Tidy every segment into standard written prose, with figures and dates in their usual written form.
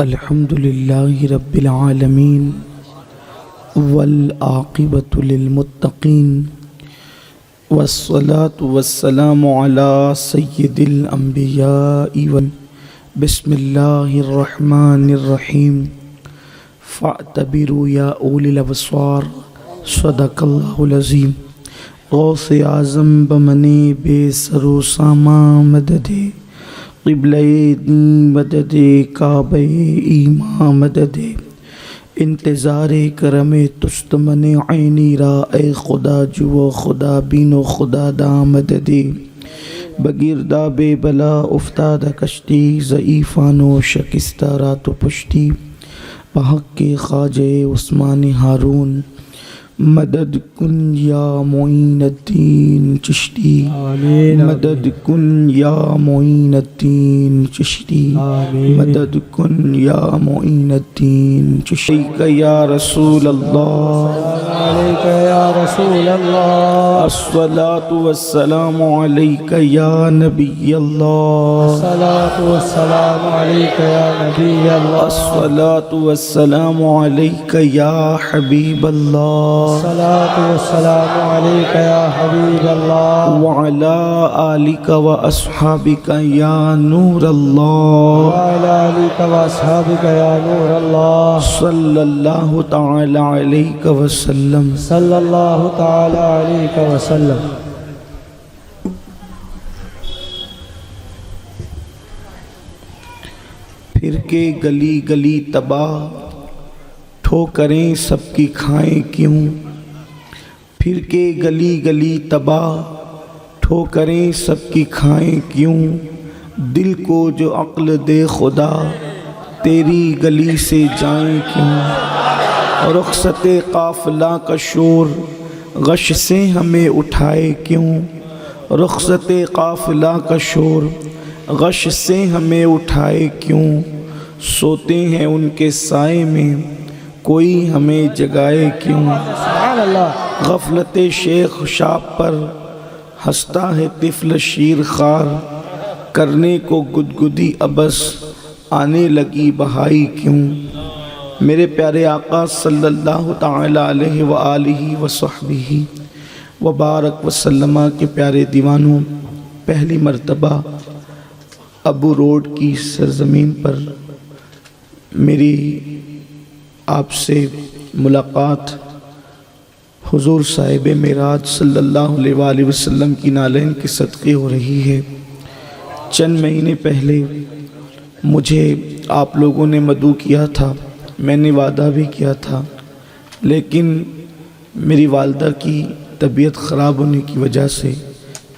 الحمد للہ رب العالمین والعاقبۃ للمتقین والصلاة والسلام علی سید الانبیاء بسم اللہ الرحمن الرحیم فاعتبروا یا اولی الابصار صدق اللہ العظیم غوث اعظم بمنے بے سر و ساما مدد قبلہ دین مدد کعبہ ایمان مدد انتظار کرم تست من عینی را اے خدا جو خدا بین و خدا دا مدد بگیردہ بے بلا افتاد کشتی ضعیفان و شکستہ رات و پشتی بحق کے خواجہ عثمان ہارون مدد کن یا معین الدین چشتی مدد کن یا معین الدین چشتی مدد کن یا معین الدین چشتی یا رسول اللہ علیک یا رسول اللہ الصلاة والسلام علیک یا نبی اللہ الصلاة والسلام علیک یا نبی اللہ الصلاة والسلام علیک یا حبیب اللہ الصلاة والسلام علیک یا حبیب اللہ وعلى آلك وأصحابك یا نور اللہ وعلى آلك وأصحابك یا نور اللہ صلی اللہ تعالی علیہ وسلم صلی اللہ تعالی علیہ وسلم پھر کے گلی گلی تباہ ٹھوکریں سب کی کھائیں کیوں پھر کے گلی گلی تباہ ٹھوکریں سب کی کھائیں کیوں دل کو جو عقل دے خدا تیری گلی سے جائیں کیوں رخصت قافلہ کا شور غش سے ہمیں اٹھائے کیوں رخصت قافلہ کا شور غش سے ہمیں اٹھائے کیوں سوتے ہیں ان کے سائے میں کوئی ہمیں جگائے کیوں سبحان اللہ غفلت شیخ شاب پر ہنستا ہے طفل شیر خار کرنے کو گدگدی ابس آنے لگی بہائی کیوں میرے پیارے آقا صلی اللہ تعالی علیہ وآلہ وصحبہ وبارک وسلم کے پیارے دیوانوں، پہلی مرتبہ ابو روڈ کی سرزمین پر میری آپ سے ملاقات حضور صاحب معراج صلی اللہ علیہ وآلہ وسلم کی نالین کے صدقے ہو رہی ہے۔ چند مہینے پہلے مجھے آپ لوگوں نے مدعو کیا تھا، میں نے وعدہ بھی کیا تھا، لیکن میری والدہ کی طبیعت خراب ہونے کی وجہ سے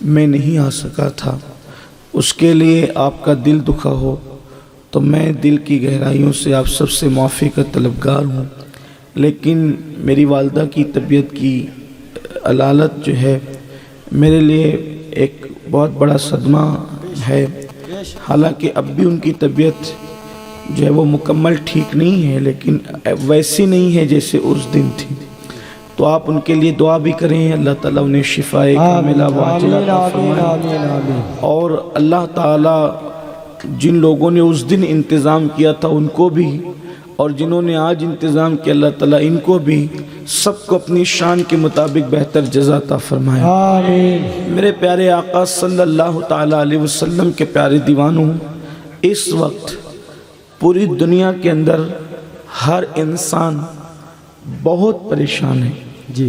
میں نہیں آ سکا تھا۔ اس کے لیے آپ کا دل دکھا ہو تو میں دل کی گہرائیوں سے آپ سب سے معافی کا طلبگار ہوں، لیکن میری والدہ کی طبیعت کی علالت جو ہے میرے لیے ایک بہت بڑا صدمہ ہے۔ حالانکہ اب بھی ان کی طبیعت جو ہے وہ مکمل ٹھیک نہیں ہے، لیکن ویسی نہیں ہے جیسے اس دن تھی۔ تو آپ ان کے لیے دعا بھی کریں، اللہ تعالیٰ انہیں شفاء کاملہ واجلہ عطا فرمائے، اور اللہ تعالیٰ جن لوگوں نے اس دن انتظام کیا تھا ان کو بھی، اور جنہوں نے آج انتظام کیا اللہ تعالیٰ ان کو بھی، سب کو اپنی شان کے مطابق بہتر جزا عطا فرمائے۔ آمین۔ میرے پیارے آقا صلی اللہ تعالیٰ علیہ وسلم کے پیارے دیوانوں، اس وقت پوری دنیا کے اندر ہر انسان بہت پریشان ہے، جی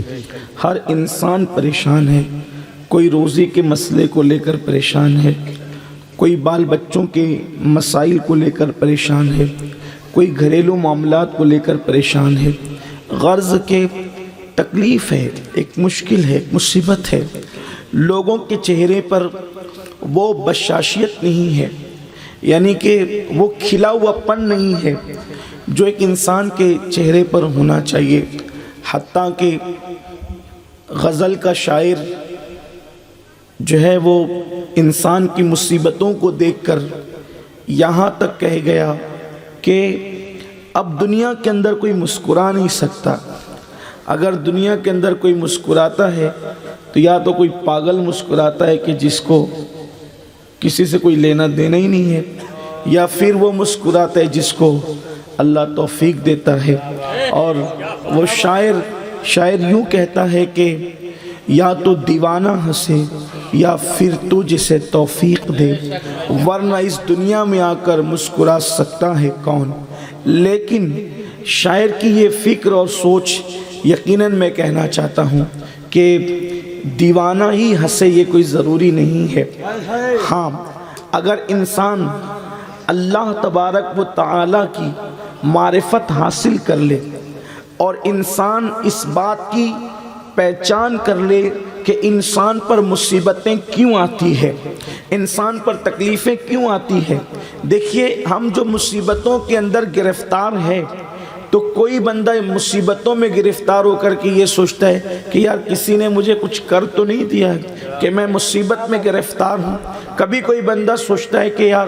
ہر انسان پریشان ہے۔ کوئی روزی کے مسئلے کو لے کر پریشان ہے، کوئی بال بچوں کے مسائل کو لے کر پریشان ہے، کوئی گھریلو معاملات کو لے کر پریشان ہے، غرض کے تکلیف ہے، ایک مشکل ہے، ایک مصیبت ہے۔ لوگوں کے چہرے پر وہ بشاشیت نہیں ہے، یعنی کہ وہ کھلا ہوا پن نہیں ہے جو ایک انسان کے چہرے پر ہونا چاہیے۔ حتیٰ کہ غزل کا شاعر جو ہے وہ انسان کی مصیبتوں کو دیکھ کر یہاں تک کہہ گیا کہ اب دنیا کے اندر کوئی مسکرا نہیں سکتا۔ اگر دنیا کے اندر کوئی مسکراتا ہے تو یا تو کوئی پاگل مسکراتا ہے کہ جس کو کسی سے کوئی لینا دینا ہی نہیں ہے، یا پھر وہ مسکراتا ہے جس کو اللہ توفیق دیتا ہے۔ اور وہ شاعر یوں کہتا ہے کہ یا تو دیوانہ ہنسے یا پھر تو جسے توفیق دے، ورنہ اس دنیا میں آ کر مسکرا سکتا ہے کون۔ لیکن شاعر کی یہ فکر اور سوچ یقیناً میں کہنا چاہتا ہوں کہ دیوانہ ہی ہنسے یہ کوئی ضروری نہیں ہے۔ ہاں، اگر انسان اللہ تبارک و تعالی کی معرفت حاصل کر لے اور انسان اس بات کی پہچان کر لے کہ انسان پر مصیبتیں کیوں آتی ہے، انسان پر تکلیفیں کیوں آتی ہے۔ دیکھیے، ہم جو مصیبتوں کے اندر گرفتار ہے تو کوئی بندہ مصیبتوں میں گرفتار ہو کر کے یہ سوچتا ہے کہ یار کسی نے مجھے کچھ کر تو نہیں دیا ہے کہ میں مصیبت میں گرفتار ہوں۔ کبھی کوئی بندہ سوچتا ہے کہ یار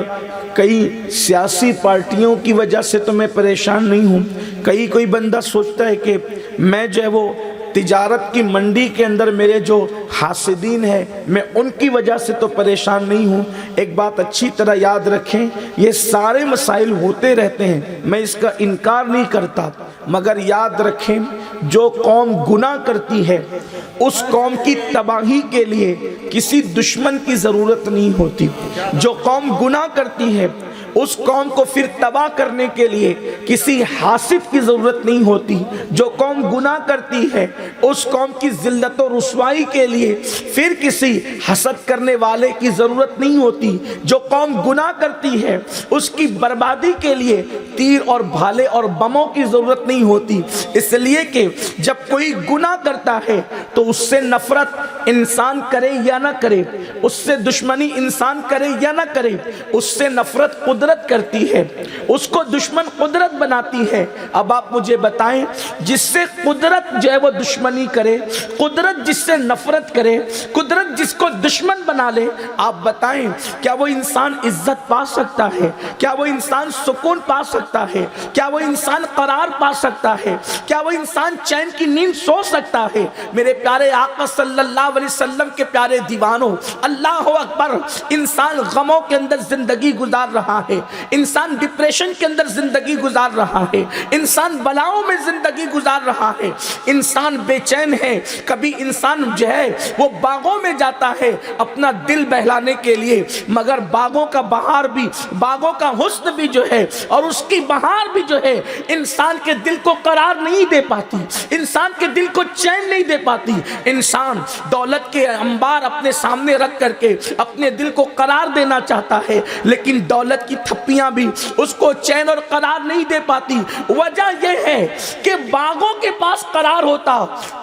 کئی سیاسی پارٹیوں کی وجہ سے تو میں پریشان نہیں ہوں۔ کوئی بندہ سوچتا ہے کہ میں جو ہے وہ تجارت کی منڈی کے اندر میرے جو حاسدین ہیں میں ان کی وجہ سے تو پریشان نہیں ہوں۔ ایک بات اچھی طرح یاد رکھیں، یہ سارے مسائل ہوتے رہتے ہیں، میں اس کا انکار نہیں کرتا، مگر یاد رکھیں جو قوم گناہ کرتی ہے اس قوم کی تباہی کے لیے کسی دشمن کی ضرورت نہیں ہوتی۔ جو قوم گناہ کرتی ہے اس قوم کو پھر تباہ کرنے کے لیے کسی حاسد کی ضرورت نہیں ہوتی۔ جو قوم گناہ کرتی ہے اس قوم کی ذلت و رسوائی کے لیے پھر کسی حسد کرنے والے کی ضرورت نہیں ہوتی۔ جو قوم گناہ کرتی ہے اس کی بربادی کے لیے تیر اور بھالے اور بموں کی ضرورت نہیں ہوتی، اس لیے کہ جب کوئی گناہ کرتا ہے تو اس سے نفرت انسان کرے یا نہ کرے، اس سے دشمنی انسان کرے یا نہ کرے، اس سے نفرت قدرت کرتی ہے، اس کو دشمن قدرت بناتی ہے۔ اب آپ مجھے بتائیں، جس سے قدرت جو ہے وہ دشمنی کرے، قدرت جس سے نفرت کرے، قدرت جس کو دشمن بنا لے، آپ بتائیں کیا وہ انسان عزت پا سکتا ہے؟ کیا وہ انسان سکون پا سکتا ہے؟ کیا وہ انسان قرار پا سکتا ہے؟ کیا وہ انسان چین کی نیند سو سکتا ہے؟ میرے پیارے آقا صلی اللہ علیہ وسلم کے پیارے دیوانوں، اللہ اکبر، انسان غموں کے اندر زندگی گزار رہا ہے، انسان ڈپریشن کے اندر زندگی گزار رہا ہے، انسان بلاؤں میں زندگی گزار رہا ہے، انسان بے چین ہے۔ کبھی انسان جو ہے وہ باغوں میں جاتا ہے اپنا دل بہلانے کے لیے، مگر باغوں کا بہار بھی، باغوں کا حسن بھی جو ہے اور اس کی بہار بھی جو ہے انسان کے دل کو قرار نہیں دے پاتی، انسان کے دل کو چین نہیں دے پاتی۔ انسان دولت کے انبار اپنے سامنے رکھ کر کے اپنے دل کو قرار دینا چاہتا ہے، لیکن دولت کی تھپیاں بھی اس کو چین اور قرار نہیں دے پاتی۔ وجہ یہ ہے کہ باغوں کے پاس قرار ہوتا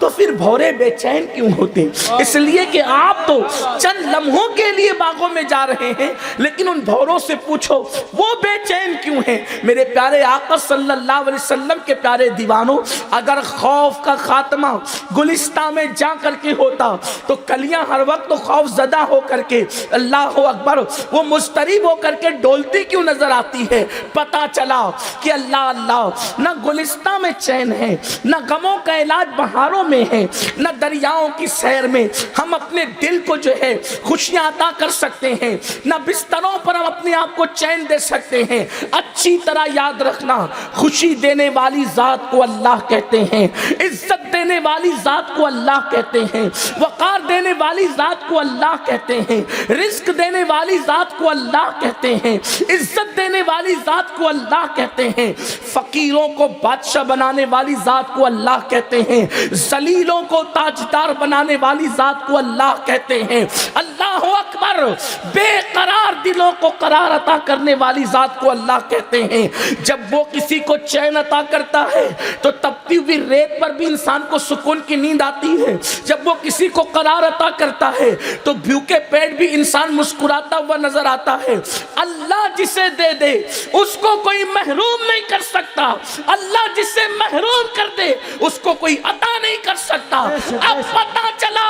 تو پھر بھورے بے چین کیوں ہوتے؟ اس لیے کہ آپ تو چند لمحوں کے لیے باغوں میں جا رہے ہیں، لیکن ان بھوروں سے پوچھو وہ بے چین کیوں ہیں؟ میرے پیارے آقا صلی اللہ علیہ وسلم کے پیارے دیوانوں، اگر خوف کا خاتمہ گلستان میں جا کر کے ہوتا تو کلیاں ہر وقت خوف زدہ ہو کر کے اللہ اکبر وہ مضطرب ہو کر کے ڈولتی کیوں نظر آتی ہے؟ پتا چلا کہ اللہ اللہ، نہ گلستان میں چین ہے، نہ غموں کا علاج بہاروں میں ہے، نہ دریاؤں کی سیر میں ہم اپنے دل کو جو ہے خوشیاں عطا کر سکتے ہیں، نہ بستروں پر ہم اپنے آپ کو چین دے سکتے ہیں۔ اچھی طرح یاد رکھنا، خوشی دینے والی ذات کو اللہ کہتے ہیں، عزت دینے والی ذات کو اللہ کہتے ہیں، وقار دینے والی ذات کو اللہ کہتے ہیں، رزق دینے والی ذات کو اللہ کہتے ہیں، عزت دینے والی ذات کو اللہ کہتے ہیں، فقیروں کو بادشاہ بنانے والی ذات کو اللہ کہتے ہیں، ذلیلوں کو تاجدار بنانے والی ذات کو اللہ کہتے ہیں۔ اللہ اکبر، بے قرار دلوں کو قرار عطا کرنے والی ذات کو اللہ کہتے ہیں۔ جب وہ کسی کو چین عطا کرتا ہے تو تپتی ہوئی ریت پر بھی انسان کو سکون کی نیند آتی ہے۔ جب وہ کسی کو قرار عطا کرتا ہے تو بھوکے پیٹ بھی انسان مسکراتا ہوا نظر آتا ہے۔ اللہ جسے دے دے اس کو کوئی محروم نہیں کر سکتا۔ سکتا، اللہ جسے محروم کر دے اس کو کوئی عطا نہیں کر سکتا۔ اب پتہ چلا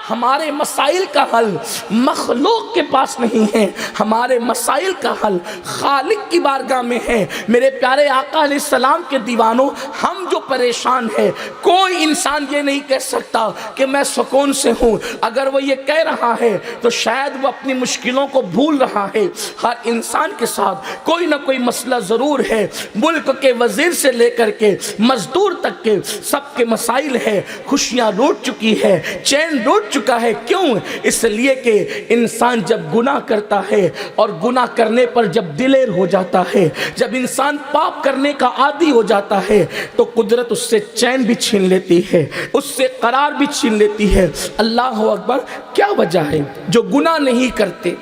ہمارے مسائل کا حل مخلوق کے پاس نہیں ہے، ہمارے مسائل کا حل خالق کی بارگاہ میں ہے۔ میرے پیارے آقا علیہ السلام کے دیوانوں، ہم جو پریشان ہیں، کوئی انسان یہ نہیں کہہ سکتا کہ میں سکون سے ہوں۔ اگر وہ یہ کہہ رہا ہے تو شاید وہ اپنی مشکلوں کو بھول رہا ہے۔ ہر انسان کے ساتھ کوئی نہ کوئی مسئلہ ضرور ہے، ملک کے وزیر سے لے کر کے مزدور تک کے سب کے مسائل ہے۔ خوشیاں لوٹ چکی ہے، چین لوٹ چکا ہے۔ کیوں؟ اس لیے کہ انسان جب گناہ کرتا ہے اور گناہ کرنے پر جب دلیر ہو جاتا ہے، جب انسان پاپ کرنے کا عادی ہو جاتا ہے تو قدرت اس سے چین بھی چھین لیتی ہے، اس سے قرار بھی چھین لیتی ہے۔ اللہ اکبر! کیا وجہ ہے؟ جو گناہ نہیں کرتے،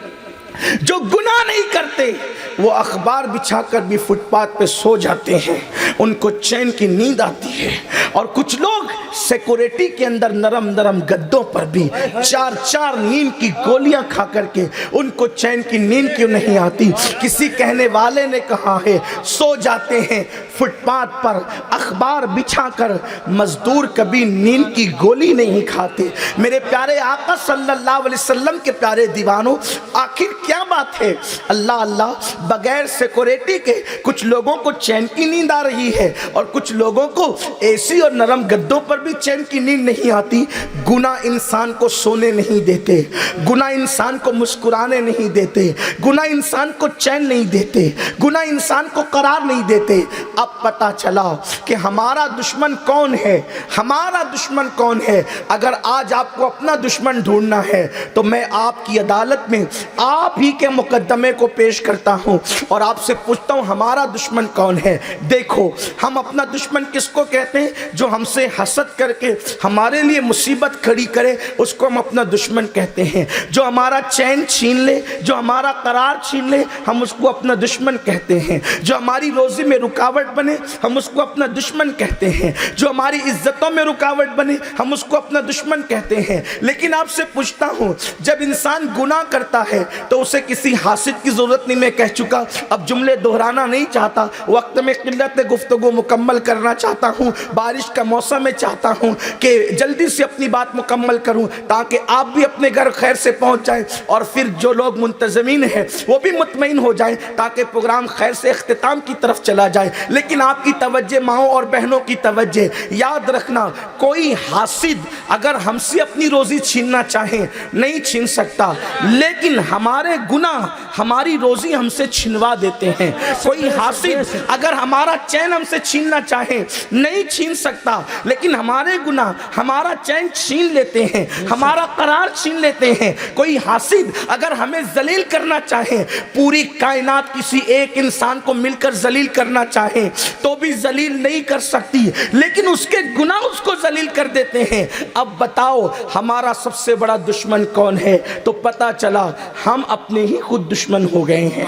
جو گناہ نہیں کرتے وہ اخبار بچھا کر بھی فٹ پاتھ پہ سو جاتے ہیں، ان کو چین کی نیند آتی ہے۔ اور کچھ لوگ سیکورٹی کے اندر نرم نرم گدوں پر بھی چار چار نیند کی گولیاں کھا کر کے ان کو چین کی نیند کیوں نہیں آتی؟ کسی کہنے والے نے کہا ہے سو جاتے ہیں فٹ پاتھ پر اخبار بچھا کر، مزدور کبھی نیند کی گولی نہیں کھاتے۔ میرے پیارے آقا صلی اللہ علیہ وسلم کے پیارے دیوانوں، آخر کیا بات ہے؟ اللہ بغیر سیکورٹی کے کچھ لوگوں کو چین کی نیند آ رہی ہے اور کچھ لوگوں کو اے سی اور نرم گدوں پر بھی چین کی نیند نہیں آتی۔ گناہ انسان کو سونے نہیں دیتے، گناہ انسان کو مسکرانے نہیں دیتے، گناہ انسان کو چین نہیں دیتے، گناہ انسان کو قرار نہیں دیتے۔ اب پتہ چلا کہ ہمارا دشمن کون ہے، ہمارا دشمن کون ہے۔ اگر آج آپ کو اپنا دشمن ڈھونڈنا ہے تو میں آپ کی عدالت میں آپ ہی کے مقدمے کو پیش کرتا ہوں اور آپ سے پوچھتا ہوں ہمارا دشمن کون ہے۔ دیکھو، ہم اپنا دشمن کس کو کہتے ہیں؟ جو ہم سے حسد کر کے ہمارے لیے مصیبت کھڑی کرے اس کو ہم اپنا دشمن کہتے ہیں۔ جو ہمارا چین چھین لے، جو ہمارا قرار چھین لے، ہم اس کو اپنا دشمن کہتے ہیں۔ جو ہماری روزی میں رکاوٹ بنے ہم اس کو اپنا دشمن کہتے ہیں۔ جو ہماری عزتوں میں رکاوٹ بنے ہم اس کو اپنا دشمن کہتے ہیں۔ لیکن آپ سے پوچھتا ہوں، جب انسان گناہ کرتا ہے تو اسے کسی حاسد کی ضرورت نہیں۔ میں کہہ چکا، اب جملے دہرانا نہیں چاہتا، وقت میں قلت گفتگو مکمل کرنا چاہتا ہوں، بارش کا موسم میں چاہتا ہوں کہ جلدی سے اپنی بات مکمل کروں تاکہ آپ بھی اپنے گھر خیر سے پہنچ جائیں اور پھر جو لوگ منتظمین ہیں وہ بھی مطمئن ہو جائیں تاکہ پروگرام خیر سے اختتام کی طرف چلا جائے۔ لیکن آپ کی توجہ، ماؤں اور بہنوں کی توجہ، یاد رکھنا کوئی حاسد اگر ہم سے اپنی روزی چھیننا چاہے نہیں چھین سکتا، لیکن ہمارے گناہ ہماری روزی ہم سے چھنوا دیتے ہیں۔ کوئی حاسد اگر ہمارا چین ہم سے چھیننا چاہے نہیں چھین سکتا، لیکن ہمارے گناہ ہمارا چین چھین لیتے ہیں، ہمارا قرار چھین لیتے ہیں۔ کوئی حاسد اگر ہمیں ذلیل کرنا چاہے، پوری کائنات کسی ایک انسان کو مل کر ذلیل کرنا چاہے تو بھی ذلیل نہیں کر سکتی، لیکن اس کے گناہ اس کو ذلیل کر دیتے ہیں۔ اب بتاؤ ہمارا سب سے بڑا دشمن کون ہے؟ تو پتہ چلا ہم اپنے ہی خود دشمن ہو گئے ہیں،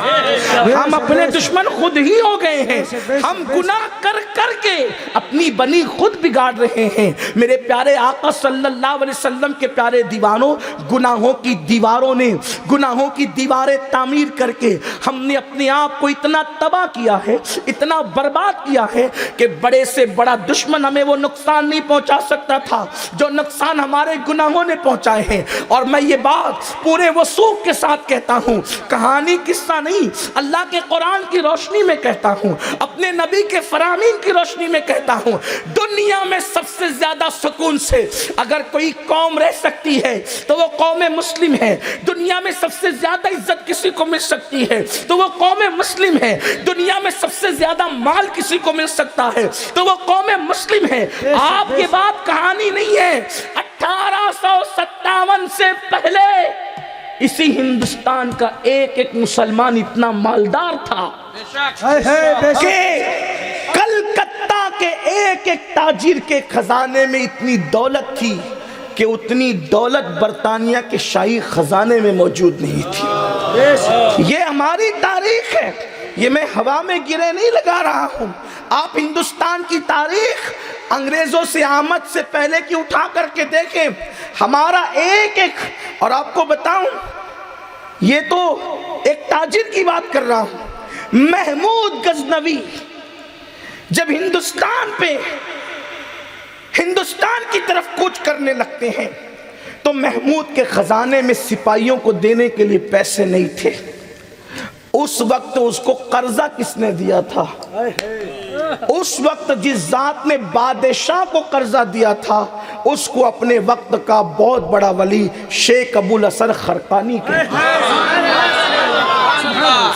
ہم اپنے دشمن خود ہی ہو گئے ہیں۔ ہم گناہ کر کر کے اپنی بنی خود بگاڑ رہے ہیں۔ میرے پیارے آقا صلی اللہ علیہ وسلم کے پیارے دیوانوں، گناہوں کی دیواروں نے، گناہوں کی دیواریں تعمیر کر کے ہم نے اپنے آپ کو اتنا تباہ کیا ہے، اتنا برباد کیا ہے کہ بڑے سے بڑا دشمن ہمیں وہ نقصان نہیں پہنچا سکتا تھا جو نقصان ہمارے گناہوں نے پہنچائے ہیں۔ اور میں یہ بات پورے وثوق کے ساتھ کہتا ہوں، کہانی قصہ نہیں، اللہ کے قرآن کی روشنی میں کہتا ہوں، اپنے نبی کے فرامین کی روشنی میں کہتا ہوں، دنیا میں سب سے زیادہ سکون سے اگر کوئی قوم رہ سکتی ہے تو وہ قوم مسلم ہے۔ دنیا میں سب سے زیادہ عزت کسی کو مل سکتی ہے تو وہ قوم مسلم ہے۔ دنیا میں سب سے زیادہ مال کسی کو مل سکتا ہے تو وہ قوم مسلم ہے۔ آپ کی بات کہانی نہیں ہے، 1857 سے پہلے اسی ہندوستان کا ایک ایک مسلمان اتنا مالدار تھا کہ کلکتہ کے ایک ایک تاجر کے خزانے میں اتنی دولت تھی کہ اتنی دولت برطانیہ کے شاہی خزانے میں موجود نہیں تھی۔ یہ ہماری تاریخ ہے، یہ میں ہوا میں گرے نہیں لگا رہا ہوں۔ آپ ہندوستان کی تاریخ انگریزوں سے آمد سے پہلے کی اٹھا کر کے دیکھیں، ہمارا ایک ایک، اور آپ کو بتاؤں یہ تو ایک تاجر کی بات کر رہا ہوں، محمود غزنوی جب ہندوستان کی طرف کوچ کرنے لگتے ہیں تو محمود کے خزانے میں سپاہیوں کو دینے کے لیے پیسے نہیں تھے. اس وقت اس کو قرضہ کس نے دیا تھا؟ اس وقت جس ذات نے بادشاہ کو قرضہ دیا تھا اس کو اپنے وقت کا بہت بڑا ولی شیخ ابو الحسن خرقانی کہتے ہیں.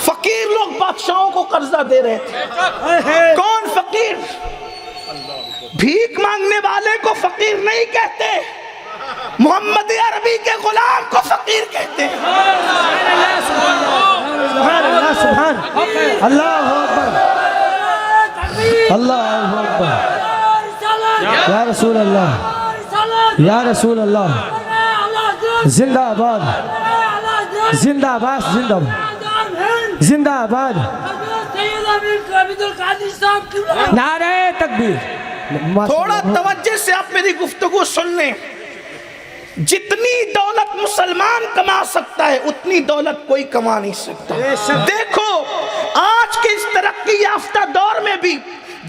فقیر لوگ بادشاہوں کو قرضہ دے رہے تھے. کون فقیر؟ بھیک مانگنے والے کو فقیر نہیں کہتے، محمد عربی کے غلام کو فقیر کہتے ہیں. سبحان اللہ سبحان اللہ اکبر اللہ اکبر. یا رسول اللہ یا رسول اللہ. زندہ آباد زندہ آباد زندہ آباد زندہ آباد. نعرہ تکبیر. تھوڑا توجہ سے آپ میری گفتگو سن لیں. جتنی دولت مسلمان کما سکتا ہے اتنی دولت کوئی کما نہیں سکتا. دیکھو آج کے اس ترقی یافتہ دور میں بھی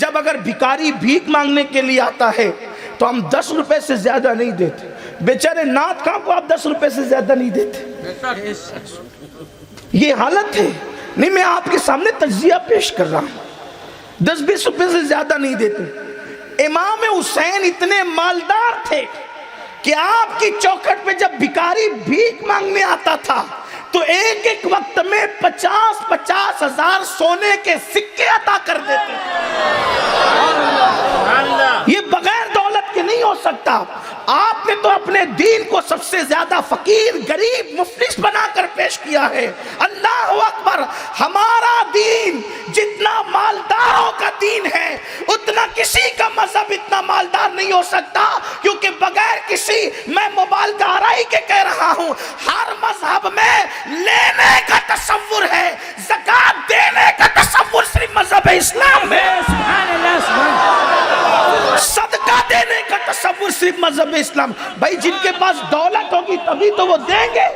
جب اگر بھکاری بھیک مانگنے کے لیے آتا ہے تو ہم 10 روپے سے زیادہ نہیں دیتے. بیچارے نعت خواں کو آپ 10 روپے سے زیادہ نہیں دیتے. یہ حالت ہے. نہیں، میں آپ کے سامنے تجزیہ پیش کر رہا ہوں. 10-20 روپے سے زیادہ نہیں دیتے. امام حسین اتنے مالدار تھے کہ آپ کی چوکھٹ پہ جب بھکاری بھیک مانگنے آتا تھا تو ایک ایک وقت میں 50-50 ہزار سونے کے سکے عطا کر دیتے. یہ بغیر دولت کے نہیں ہو سکتا. آپ نے تو اپنے دین کو سب سے زیادہ فقیر، غریب، مفلس بنا کر پیش کیا ہے. اللہ اکبر. ہمارا دین جتنا مالداروں کا دین ہے اتنا کسی کا مذہب اتنا مالدار نہیں ہو سکتا، کیونکہ بغیر کسی، میں مبالغہ آرائی کے کہہ رہا ہوں، ہر مذہب میں لینے کا تصور ہے، زکوٰۃ دینے کا تصور صرف مذہب اسلام میں. صدقہ دینے کا تصور صرف مذہب اسلام. بھائی جن کے پاس دولت ہوگی تبھی تو وہ دیں گے.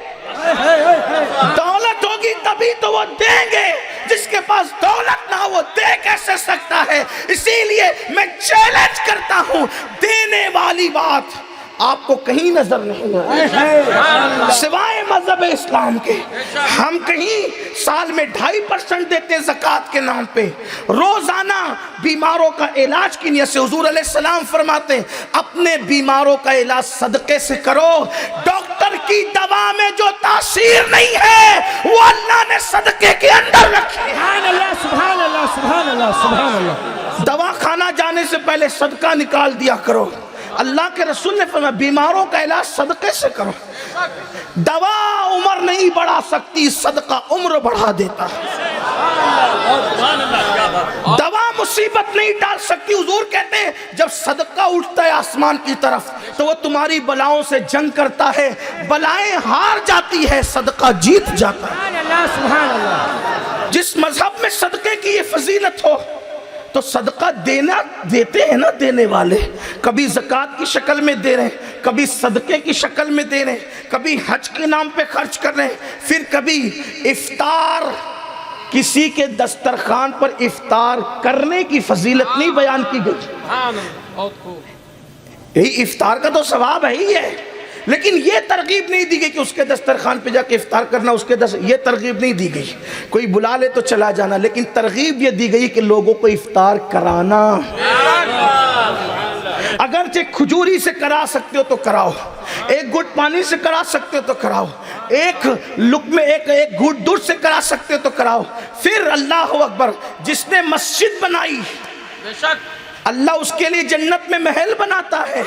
دولت ہوگی تبھی تو وہ دیں گے. جس کے پاس دولت نہ ہو وہ دے کیسے سکتا ہے؟ اسی لیے میں چیلنج کرتا ہوں، دینے والی بات آپ کو کہیں نظر نہیں آئے سوائے مذہب اسلام کے. ہم کہیں سال میں 2.5% دیتے زکوٰۃ کے نام پہ. روزانہ بیماروں کا علاج کی نیت سے حضور علیہ السلام فرماتے ہیں اپنے بیماروں کا علاج صدقے سے کرو. ڈاکٹر کی دوا میں جو تاثیر نہیں ہے وہ اللہ نے صدقے کے اندر رکھی ہے. سبحان اللہ سبحان اللہ سبحان اللہ سبحان اللہ. دوا کھانا جانے سے پہلے صدقہ نکال دیا کرو. اللہ کے رسول نے فرمایا بیماروں کا علاج صدقے سے کرو. دوا عمر نہیں بڑھا سکتی، صدقہ عمر بڑھا دیتا ہے. دوا مصیبت نہیں ڈال سکتی. حضور کہتے ہیں جب صدقہ اٹھتا ہے آسمان کی طرف تو وہ تمہاری بلاؤں سے جنگ کرتا ہے، بلائیں ہار جاتی ہے، صدقہ جیت جاتا ہے. سبحان اللہ. جس مذہب میں صدقے کی یہ فضیلت ہو تو صدقہ دیتے ہیں نا دینے والے. کبھی زکوٰۃ کی شکل میں دے رہے ہیں، کبھی صدقے کی شکل میں دے رہے ہیں، کبھی حج کے نام پہ خرچ کر رہے ہیں، پھر کبھی افطار. کسی کے دسترخوان پر افطار کرنے کی فضیلت نہیں بیان کی گئی. یہی افطار کا تو ثواب ہے ہی ہے، لیکن یہ ترغیب نہیں دی گئی کہ اس کے دسترخوان پہ جا کے افطار کرنا. یہ ترغیب نہیں دی گئی. کوئی بلا لے تو چلا جانا، لیکن ترغیب یہ دی گئی کہ لوگوں کو افطار کرانا. اگرچہ کھجوری سے کرا سکتے ہو تو کراؤ، ایک گھٹ پانی سے کرا سکتے ہو تو کراؤ، ایک لقمے ایک گھٹ دودھ سے کرا سکتے ہو تو کراؤ. پھر اللہ اکبر، جس نے مسجد بنائی اللہ اس کے لیے جنت میں محل بناتا ہے.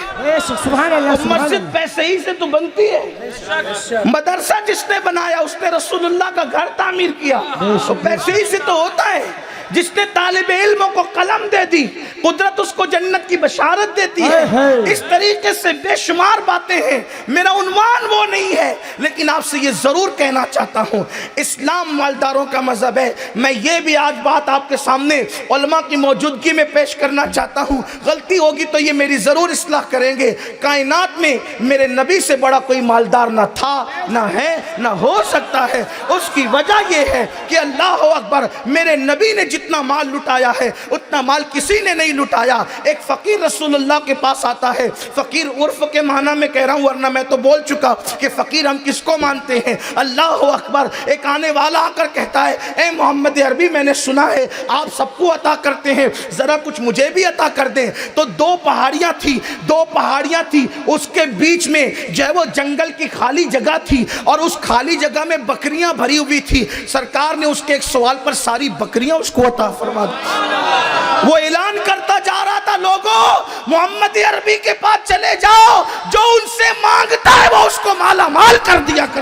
سبحان اللہ. مسجد پیسے ہی سے تو بنتی ہے. مدرسہ جس نے بنایا اس نے رسول اللہ کا گھر تعمیر کیا تو پیسے ہی سے تو ہوتا ہے. جس نے طالب علموں کو قلم دے دی قدرت اس کو جنت کی بشارت دیتی ہے. اس طریقے سے بے شمار باتیں ہیں. میرا عنوان وہ نہیں ہے، لیکن آپ سے یہ ضرور کہنا چاہتا ہوں اسلام مالداروں کا مذہب ہے. میں یہ بھی آج بات آپ کے سامنے علماء کی موجودگی میں پیش کرنا چاہتا ہوں. چاہتا ہوں غلطی ہوگی تو یہ میری ضرور اصلاح کریں گے. کائنات میں میرے نبی سے بڑا کوئی مالدار نہ تھا، نہ ہے، نہ ہو سکتا ہے. اس کی وجہ یہ ہے کہ اللہ اکبر، میرے نبی نے جتنا مال لٹایا ہے اتنا مال کسی نے نہیں لٹایا. ایک فقیر رسول اللہ کے پاس آتا ہے. فقیر عرف کے معنی میں کہہ رہا ہوں ورنہ میں تو بول چکا کہ فقیر ہم کس کو مانتے ہیں. اللہ اکبر. ایک آنے والا آ کر کہتا ہے اے محمد عربی میں نے سنا ہے آپ سب کو عطا کرتے ہیں، ذرا کچھ مجھے بھی عطا کر دیں. تو دو پہاڑیاں تھی، اس کے بیچ میں جو ہے وہ جنگل کی خالی جگہ تھی اور اس خالی جگہ میں بکریاں بھری ہوئی تھی. سرکار نے اس کے ایک سوال پر ساری بکریاں اس کو عطا فرما دی. وہ اعلان کرتا جا رہا تھا لوگوں محمد عربی کے پاس چلے جاؤ، جو ان سے مانگتا ہے وہ اس کو مالا مال کر دیا کر.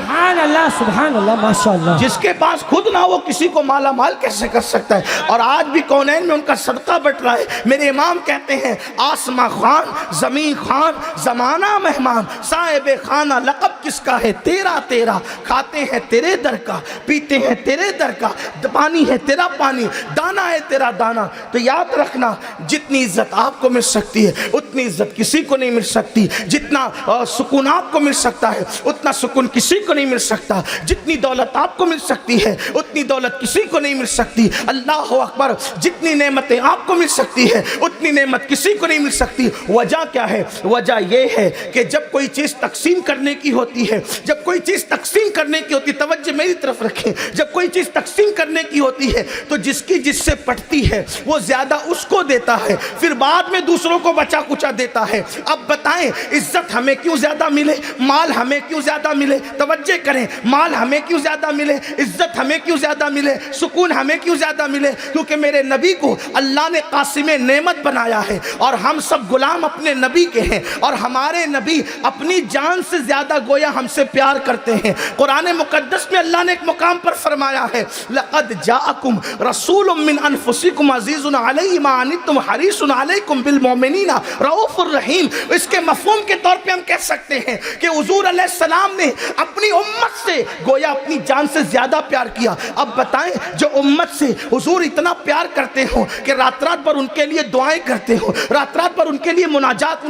سبحان اللہ ماشاءاللہ. جس کے پاس خود نہ وہ کسی کو مالا مال کیسے کر سکتا ہے؟ اور آج بھی کونین میں ان کا صدقہ بٹ رہا ہے. میرے امام کہتے ہیں آسماں خان، زمین خان، زمانہ مہمان، صاحب خانہ لقب کس کا ہے؟ تیرا تیرا. کھاتے ہیں تیرے در کا، پیتے ہیں تیرے در کا، پانی ہے تیرا پانی، دانا ہے تیرا دانا. تو یاد رکھنا جتنی عزت آپ کو مل سکتی ہے اتنی عزت کسی کو نہیں مل سکتی. جتنا سکون آپ کو مل سکتا ہے اتنا سکون کسی کو نہیں مل سکتا. جتنی دولت آپ کو مل سکتی ہے اتنی دولت کسی کو نہیں مل سکتی. اللہ اکبر. جتنی نعمتیں آپ کو مل سکتی ہے اتنی نعمت کسی کو نہیں مل سکتی. وجہ کیا ہے؟ وجہ یہ ہے کہ جب کوئی چیز تقسیم کرنے کی ہوتی ہے، جب کوئی چیز تقسیم کرنے کی ہوتی ہے، توجہ میری طرف رکھیں، جب کوئی چیز تقسیم کرنے کی ہوتی ہے تو جس کی جس سے پٹتی ہے وہ زیادہ اس کو دیتا ہے، پھر بعد میں دوسروں کو بچا کچا دیتا ہے. اب بتائیں عزت ہمیں کیوں زیادہ ملے، مال ہمیں کیوں زیادہ ملے؟ توجہ کریں، مال ہمیں کیوں زیادہ ملے، عزت ہمیں کیوں زیادہ ملے، سکون ہمیں کیوں زیادہ ملے؟ کیونکہ میرے نبی کو اللہ نے قاسم نعمت بنایا ہے اور ہم سب غلام اپنے نبی کے ہیں اور ہمارے نبی اپنی جان سے زیادہ گویا ہم سے پیار کرتے ہیں. قرآن مقدس میں اللہ نے ایک مقام پر فرمایا ہے لقد جاءکم رسول من انفسکم عزیز علیہ ما عنتم حریص علیکم بالمؤمنین رؤوف الرحیم. اس کے مفہوم کے طور پہ ہم کہہ سکتے ہیں کہ حضور علیہ السلام نے اپنی امت سے گویا اپنی جان سے زیادہ پیار کیا. اب بتائیں جو امت سے حضور اتنا پیار کرتے ہوں کہ رات رات پر ان کے لیے دعائیں کرتے ہوں، رات رات پر ان کے لیے مناجات،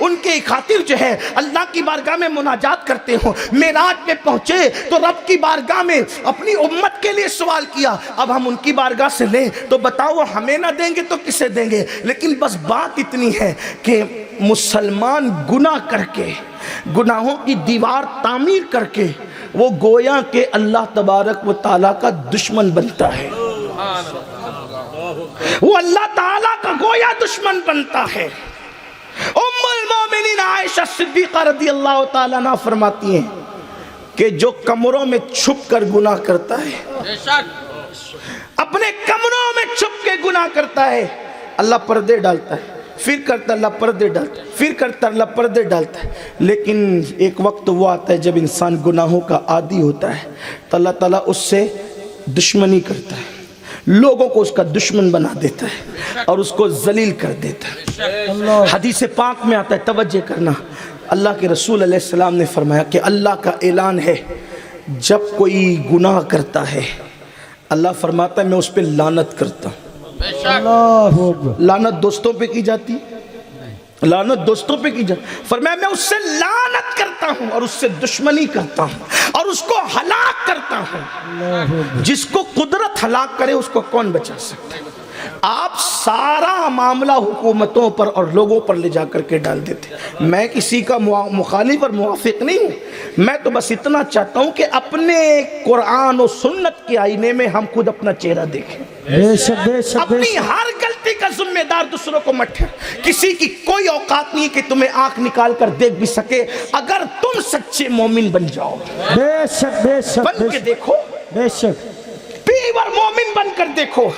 ان کے خاطر جو ہے اللہ کی بارگاہ میں مناجات کرتے ہوں، معراج پہ پہنچے تو رب کی بارگاہ میں اپنی امت کے لیے سوال کیا. اب ہم ان کی بارگاہ سے لیں تو بتاؤ ہمیں نہ دیں گے تو کسے دیں گے؟ لیکن بس بات اتنی ہے کہ مسلمان گناہ کر کے، گناہوں کی دیوار تعمیر کر کے وہ گویا کہ اللہ تبارک و تعالیٰ کا دشمن بنتا ہے. وہ اللہ تعالیٰ کا گویا دشمن بنتا ہے. ام المومنین عائشہ صدیقہ رضی اللہ تعالیٰ عنہ فرماتی ہیں کہ جو کمروں میں چھپ کر گناہ کرتا ہے، اپنے کمروں میں چھپ کے گناہ کرتا ہے، اللہ پردے ڈالتا ہے، پھر کرتا اللہ پردے ڈالتا ہے، پھر کرتا اللہ پردے ڈالتا ہے. لیکن ایک وقت وہ آتا ہے جب انسان گناہوں کا عادی ہوتا ہے تو اللہ تعالیٰ اس سے دشمنی کرتا ہے، لوگوں کو اس کا دشمن بنا دیتا ہے اور اس کو ذلیل کر دیتا ہے. حدیث پاک میں آتا ہے، توجہ کرنا، اللہ کے رسول علیہ السلام نے فرمایا کہ اللہ کا اعلان ہے جب کوئی گناہ کرتا ہے اللہ فرماتا ہے میں اس پہ لعنت کرتا ہوں. لعنت دوستوں پہ کی جاتی، لعنت دوستوں پہ کی جاتی. فرمایا میں اس سے لعنت کرتا ہوں اور اس سے دشمنی کرتا ہوں اور اس کو ہلاک کرتا ہوں. جس کو قدرت ہلاک کرے اس کو کون بچا سکتا ہے؟ آپ سارا معاملہ حکومتوں پر اور لوگوں پر لے جا کر کے ڈال دیتے. میں کسی کا مخالف اور موافق نہیں ہوں، میں تو بس اتنا چاہتا ہوں کہ اپنے قرآن و سنت کے آئینے میں ہم خود اپنا چہرہ دیکھیں. اپنی ہر غلطی کا ذمہ دار دوسروں کو مت ٹھہراؤ. کسی کی کوئی اوقات نہیں کہ تمہیں آنکھ نکال کر دیکھ بھی سکے اگر تم سچے مومن بن جاؤ. بے شک بے شک بن کے دیکھو، بے شک پیور مومن بن کر دیکھو.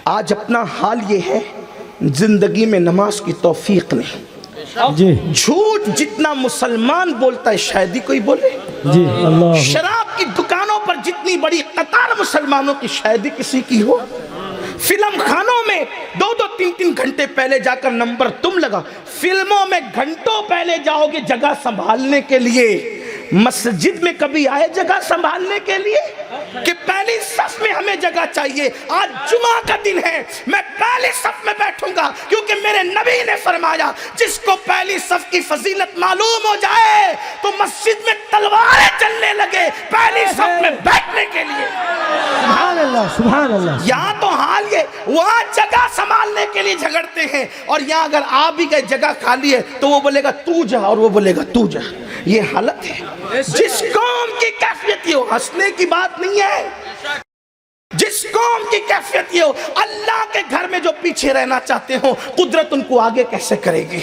آج اپنا حال یہ ہے زندگی میں نماز کی توفیق نہیں. جی جھوٹ جتنا مسلمان بولتا ہے شاید ہی کوئی بولے. جی اللہ. شراب کی دکانوں پر جتنی بڑی قطار مسلمانوں کی شاید ہی کسی کی ہو. فلم خانوں میں 2-3 گھنٹے پہلے جا کر نمبر تم لگا. فلموں میں گھنٹوں پہلے جاؤ گے جگہ سنبھالنے کے لیے. مسجد میں کبھی آئے جگہ سنبھالنے کے لیے کہ پہلی صف میں ہمیں جگہ چاہیے؟ آج جمعہ کا دن ہے، میں پہلی صف میں بیٹھوں گا، کیونکہ میرے نبی نے فرمایا جس کو پہلی صف کی فضیلت معلوم ہو جائے تو مسجد میں تلواریں چلنے لگے پہلی صف میں بیٹھنے کے لیے۔ سبحان اللہ، سبحان اللہ۔ یہاں تو حال یہ، وہاں جگہ سنبھالنے کے لیے جھگڑتے ہیں، اور یہاں اگر آپ بھی گئے جگہ خالی ہے تو وہ بولے گا تو جا، اور وہ بولے گا تو جا۔ یہ حالت ہے۔ جس قوم کی کیفیت یہ ہو، ہنسنے کی بات نہیں ہے، جس قوم کی کیفیت یہ ہو، اللہ کے گھر میں جو پیچھے رہنا چاہتے ہو قدرت ان کو آگے کیسے کرے گی؟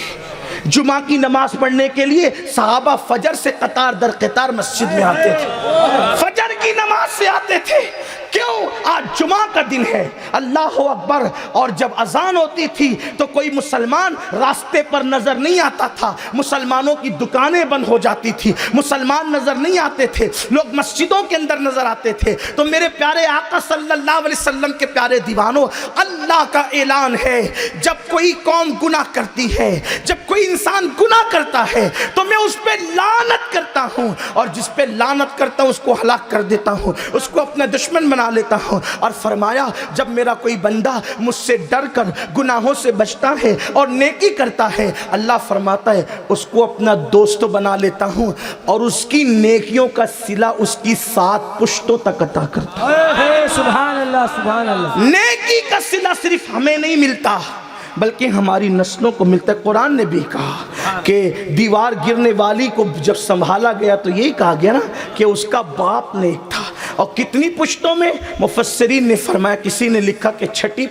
جمعہ کی نماز پڑھنے کے لیے صحابہ فجر سے قطار در قطار مسجد میں آتے تھے، فجر کی نماز سے آتے تھے۔ کیوں؟ آج جمعہ کا دن ہے، اللہ اکبر۔ اور جب اذان ہوتی تھی تو کوئی مسلمان راستے پر نظر نہیں آتا تھا، مسلمانوں کی دکانیں بند ہو جاتی تھی، مسلمان نظر نہیں آتے تھے، لوگ مسجدوں کے اندر نظر آتے تھے۔ تو میرے پیارے آقا صلی اللہ علیہ وسلم کے پیارے دیوانوں، اللہ کا اعلان ہے جب کوئی قوم گناہ کرتی ہے، جب کوئی انسان گناہ کرتا ہے تو میں اس پہ لعنت کرتا ہوں، اور جس پہ لعنت کرتا ہوں اس کو ہلاک کر دیتا ہوں، اس کو اپنا دشمن بنا لیتا ہوں۔ اور فرمایا جب میرا کوئی بندہ مجھ سے ڈر کر گناہوں سے بچتا ہے اور نیکی کرتا ہے، اللہ فرماتا ہے اس کو اپنا دوست بنا لیتا ہوں، اور اس کی نیکیوں کا صلہ اس کی 7 پشتوں تک عطا کرتا ہوں۔ سبحان اللہ، سبحان اللہ۔ نیکی کا صلہ صرف ہمیں نہیں ملتا بلکہ ہماری نسلوں کو ملتا ہے۔ قرآن نے بھی کہا کہ دیوار گرنے والی کو جب سنبھالا گیا تو یہی کہا گیا نا کہ اس کا باپ نیک تھا۔ اور کتنی پشتوں میں؟ مفسرین نے فرمایا، کسی نے لکھا کہ 6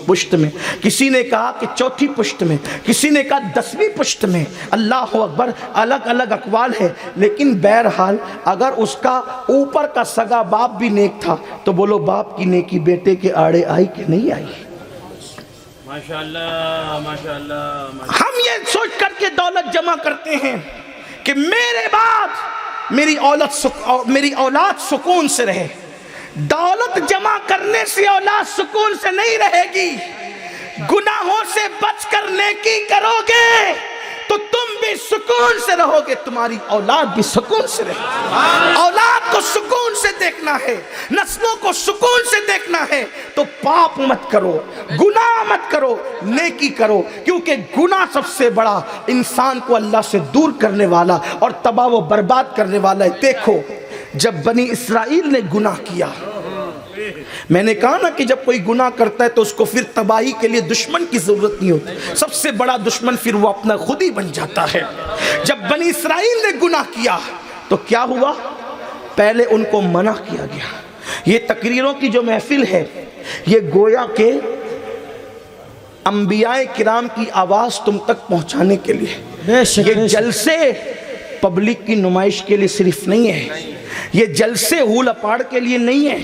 پشت میں، کسی نے کہا کہ 4 پشت میں، کسی نے کہا 10ویں پشت میں۔ اللہ اکبر، الگ الگ اقوال ہے، لیکن بہرحال اگر اس کا اوپر کا سگا باپ بھی نیک تھا تو بولو باپ کی نیکی بیٹے کے آڑے آئی کہ نہیں آئی؟ ماشاءاللہ، ماشاءاللہ۔ ہم یہ سوچ کر کے دولت جمع کرتے ہیں کہ میرے بعد میری اولاد سکون سے رہے۔ دولت جمع کرنے سے اولاد سکون سے نہیں رہے گی، گناہوں سے بچ کر نیکی کرو گے تو تم بھی سکون سے رہو گے، تمہاری اولاد بھی سکون سے رہے۔ اولاد کو سکون سے دیکھنا ہے، نسلوں کو سکون سے دیکھنا ہے تو پاپ مت کرو، گناہ مت کرو، نیکی کرو، کیونکہ گناہ سب سے بڑا انسان کو اللہ سے دور کرنے والا اور تباہ و برباد کرنے والا ہے۔ دیکھو جب بنی اسرائیل نے گناہ کیا، میں نے کہا نا کہ جب کوئی گناہ کرتا ہے تو اس کو پھر تباہی کے لیے دشمن کی ضرورت نہیں ہوتی، سب سے بڑا دشمن پھر وہ اپنا خود ہی بن جاتا ہے۔ جب بنی اسرائیل نے گناہ کیا تو کیا ہوا؟ پہلے ان کو منع کیا گیا۔ یہ تقریروں کی جو محفل ہے یہ گویا کہ انبیاء کرام کی آواز تم تک پہنچانے کے لیے، یہ جلسے پبلک کی نمائش کے لیے صرف نہیں ہے، یہ جلسے ہول اپاڑ کے لیے نہیں ہے،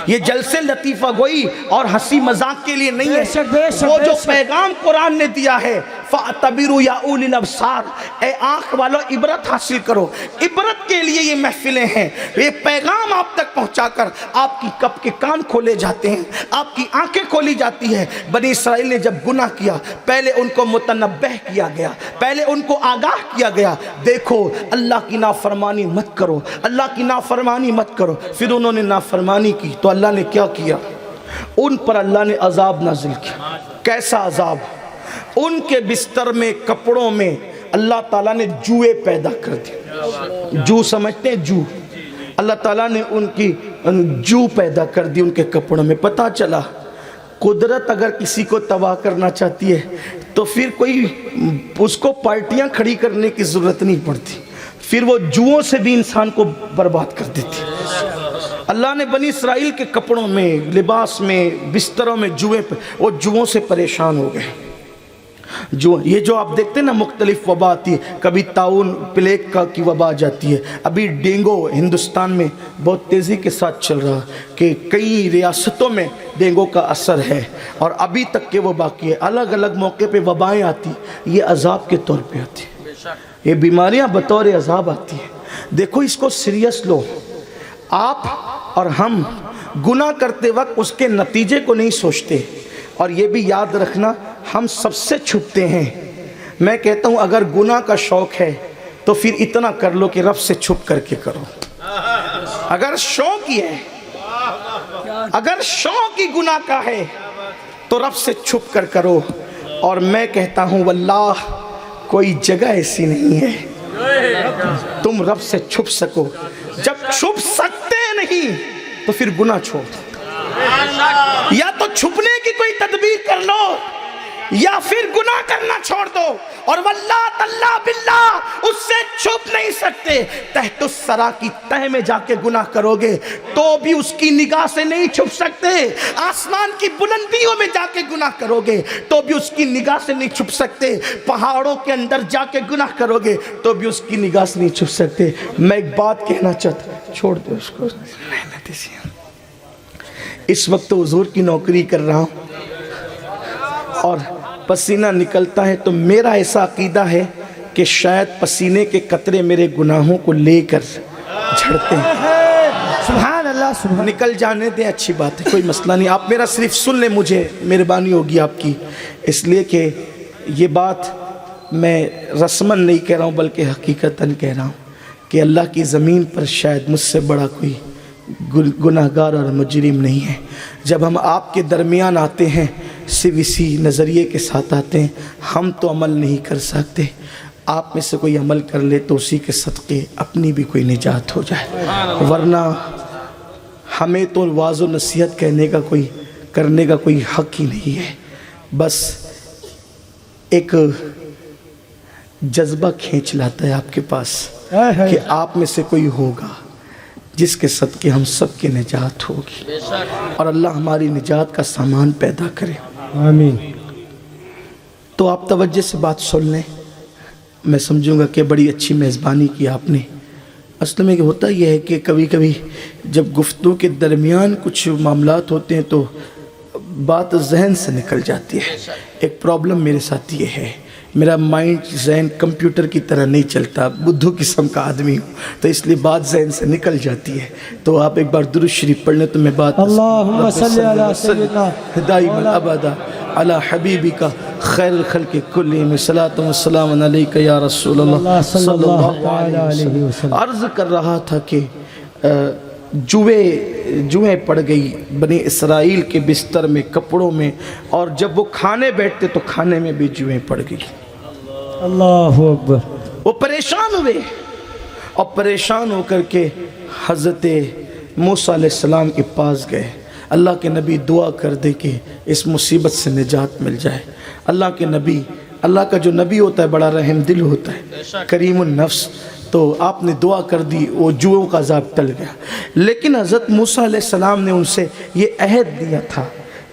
یہ جلسے لطیفہ گوئی اور ہنسی مذاق کے لیے نہیں ہے۔ وہ جو پیغام قرآن نے دیا ہے فَاعْتَبِرُوا يَا أُولِي الْأَبْصَارِ، اے آنکھ والو عبرت حاصل کرو، عبرت کے لیے یہ محفلیں ہیں۔ یہ پیغام آپ تک پہنچا کر آپ کی کب کے کان کھولے جاتے ہیں، آپ کی آنکھیں کھولی جاتی ہیں۔ بنی اسرائیل نے جب گناہ کیا پہلے ان کو متنبہ کیا گیا، پہلے ان کو آگاہ کیا گیا، دیکھو اللہ کی نافرمانی مت کرو، اللہ کی نافرمانی مت کرو۔ پھر انہوں نے نافرمانی کی تو اللہ نے کیا کیا؟ ان پر اللہ نے عذاب نازل کیا۔ کیسا عذاب؟ ان کے بستر میں، کپڑوں میں اللہ تعالیٰ نے جوئے پیدا کر دی۔ جو سمجھتے ہیں جو، اللہ تعالیٰ نے ان کی جو پیدا کر دی ان کے کپڑوں میں۔ پتہ چلا قدرت اگر کسی کو تباہ کرنا چاہتی ہے تو پھر کوئی اس کو پارٹیاں کھڑی کرنے کی ضرورت نہیں پڑتی، پھر وہ جوؤں سے بھی انسان کو برباد کر دیتی۔ اللہ نے بنی اسرائیل کے کپڑوں میں، لباس میں، بستروں میں جوئیں، وہ جوؤں سے پریشان ہو گئے۔ یہ جو آپ دیکھتے ہیں نا مختلف وبا آتی ہے، کبھی طاعون پلیگ کی وبا جاتی ہے، ابھی ڈینگو ہندوستان میں بہت تیزی کے ساتھ چل رہا کہ کئی ریاستوں میں ڈینگو کا اثر ہے اور ابھی تک کے وہ باقی ہے۔ الگ الگ موقع پہ وبائیں آتی، یہ عذاب کے طور پہ آتی ہے، یہ بیماریاں بطور عذاب آتی ہیں۔ دیکھو اس کو سیریس لو۔ آپ اور ہم گناہ کرتے وقت اس کے نتیجے کو نہیں سوچتے، اور یہ بھی یاد رکھنا ہم سب سے چھپتے ہیں۔ میں کہتا ہوں اگر گناہ کا شوق ہے تو پھر اتنا کر لو کہ رب سے چھپ کر کے کرو. اگر شوق ہی ہے، اگر شوق ہی گناہ کا ہے تو رب سے چھپ کر کرو. اور میں کہتا ہوں واللہ کوئی جگہ ایسی نہیں ہے تم رب سے چھپ سکو. جب چھپ سکتے نہیں تو پھر گناہ چھوڑ دو. یا تو چھپنے کی کوئی تدبیر کر لو یا پھر گناہ کرنا چھوڑ دو. اور واللہ تاللہ باللہ اس سے چھپ نہیں سکتے. تحت الثری کی تہ میں جا کے گناہ کرو گے تو بھی اس کی نگاہ سے نہیں چھپ سکتے. آسمان کی بلندیوں میں جا کے گناہ کرو گے تو بھی اس کی نگاہ سے نہیں چھپ سکتے. پہاڑوں کے اندر جا کے گناہ کرو گے تو بھی اس کی نگاہ سے نہیں چھپ سکتے. میں ایک بات کہنا چاہتا، چھوڑ دو اس کو. اس وقت حضور کی نوکری کر رہا ہوں اور پسینہ نکلتا ہے تو میرا ایسا عقیدہ ہے کہ شاید پسینے کے قطرے میرے گناہوں کو لے کر جھڑتے ہیں. سبحان اللہ سبحان. نکل جانے دیں، اچھی بات ہے، کوئی مسئلہ نہیں. آپ میرا صرف سن لیں، مجھے مہربانی ہوگی آپ کی. اس لیے کہ یہ بات میں رسماً نہیں کہہ رہا ہوں بلکہ حقیقتاً کہہ رہا ہوں کہ اللہ کی زمین پر شاید مجھ سے بڑا کوئی گناہگار اور مجرم نہیں ہے. جب ہم آپ کے درمیان آتے ہیں صرف اسی نظریے کے ساتھ آتے ہیں ہم تو عمل نہیں کر سکتے. آپ میں سے کوئی عمل کر لے تو اسی کے صدقے اپنی بھی کوئی نجات ہو جائے. ورنہ ہمیں تو واعظ و نصیحت کرنے کا کوئی حق ہی نہیں ہے. بس ایک جذبہ کھینچ لاتا ہے آپ کے پاس کہ آپ میں سے کوئی ہوگا جس کے صدقے ہم سب کے نجات ہوگی اور اللہ ہماری نجات کا سامان پیدا کرے. آمین. تو آپ توجہ سے بات سن لیں. میں سمجھوں گا کہ بڑی اچھی میزبانی کی آپ نے. اصل میں ہوتا یہ ہے کہ کبھی کبھی جب گفتگو کے درمیان کچھ معاملات ہوتے ہیں تو بات ذہن سے نکل جاتی ہے. ایک پرابلم میرے ساتھ یہ ہے، میرا مائنڈ ذہن کمپیوٹر کی طرح نہیں چلتا، بدھو قسم کا آدمی ہوں تو اس لیے بات ذہن سے نکل جاتی ہے. تو آپ ایک بار درود شریف پڑھ لیں تو میں بات اللہم صلی علی سیدنا دائما ابدا علی حبیبک خیر الخلق کلہم صلاۃ و سلام علیک یا رسول اللہ صلی اللہ علیہ وسلم. عرض کر رہا تھا کہ جوئیں پڑ گئی بنی اسرائیل کے بستر میں، کپڑوں میں، اور جب وہ کھانے بیٹھتے تو کھانے میں بھی جوئیں پڑ گئی. اللہ اکبر. وہ پریشان ہوئے اور پریشان ہو کر کے حضرت موسیٰ علیہ السلام کے پاس گئے. اللہ کے نبی دعا کر دے کہ اس مصیبت سے نجات مل جائے. اللہ کے نبی، اللہ کا جو نبی ہوتا ہے بڑا رحم دل ہوتا ہے، کریم النفس. تو آپ نے دعا کر دی، وہ جوؤں کا عذاب ٹل گیا. لیکن حضرت موسیٰ علیہ السلام نے ان سے یہ عہد دیا تھا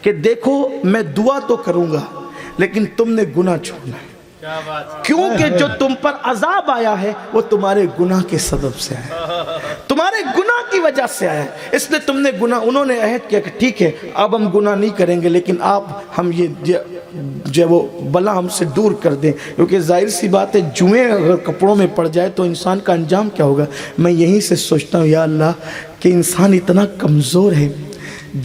کہ دیکھو میں دعا تو کروں گا لیکن تم نے گناہ چھوڑنا ہے، کیونکہ جو تم پر عذاب آیا ہے وہ تمہارے گناہ کے سبب سے آیا ہے، تمہارے گناہ کی وجہ سے آیا ہے. اس لیے تم نے گناہ، انہوں نے عہد کیا کہ ٹھیک ہے اب ہم گناہ نہیں کریں گے لیکن آپ ہم یہ جو وہ بلا ہم سے دور کر دیں. کیونکہ ظاہر سی بات ہے جوئیں اگر کپڑوں میں پڑ جائے تو انسان کا انجام کیا ہوگا. میں یہیں سے سوچتا ہوں یا اللہ کہ انسان اتنا کمزور ہے،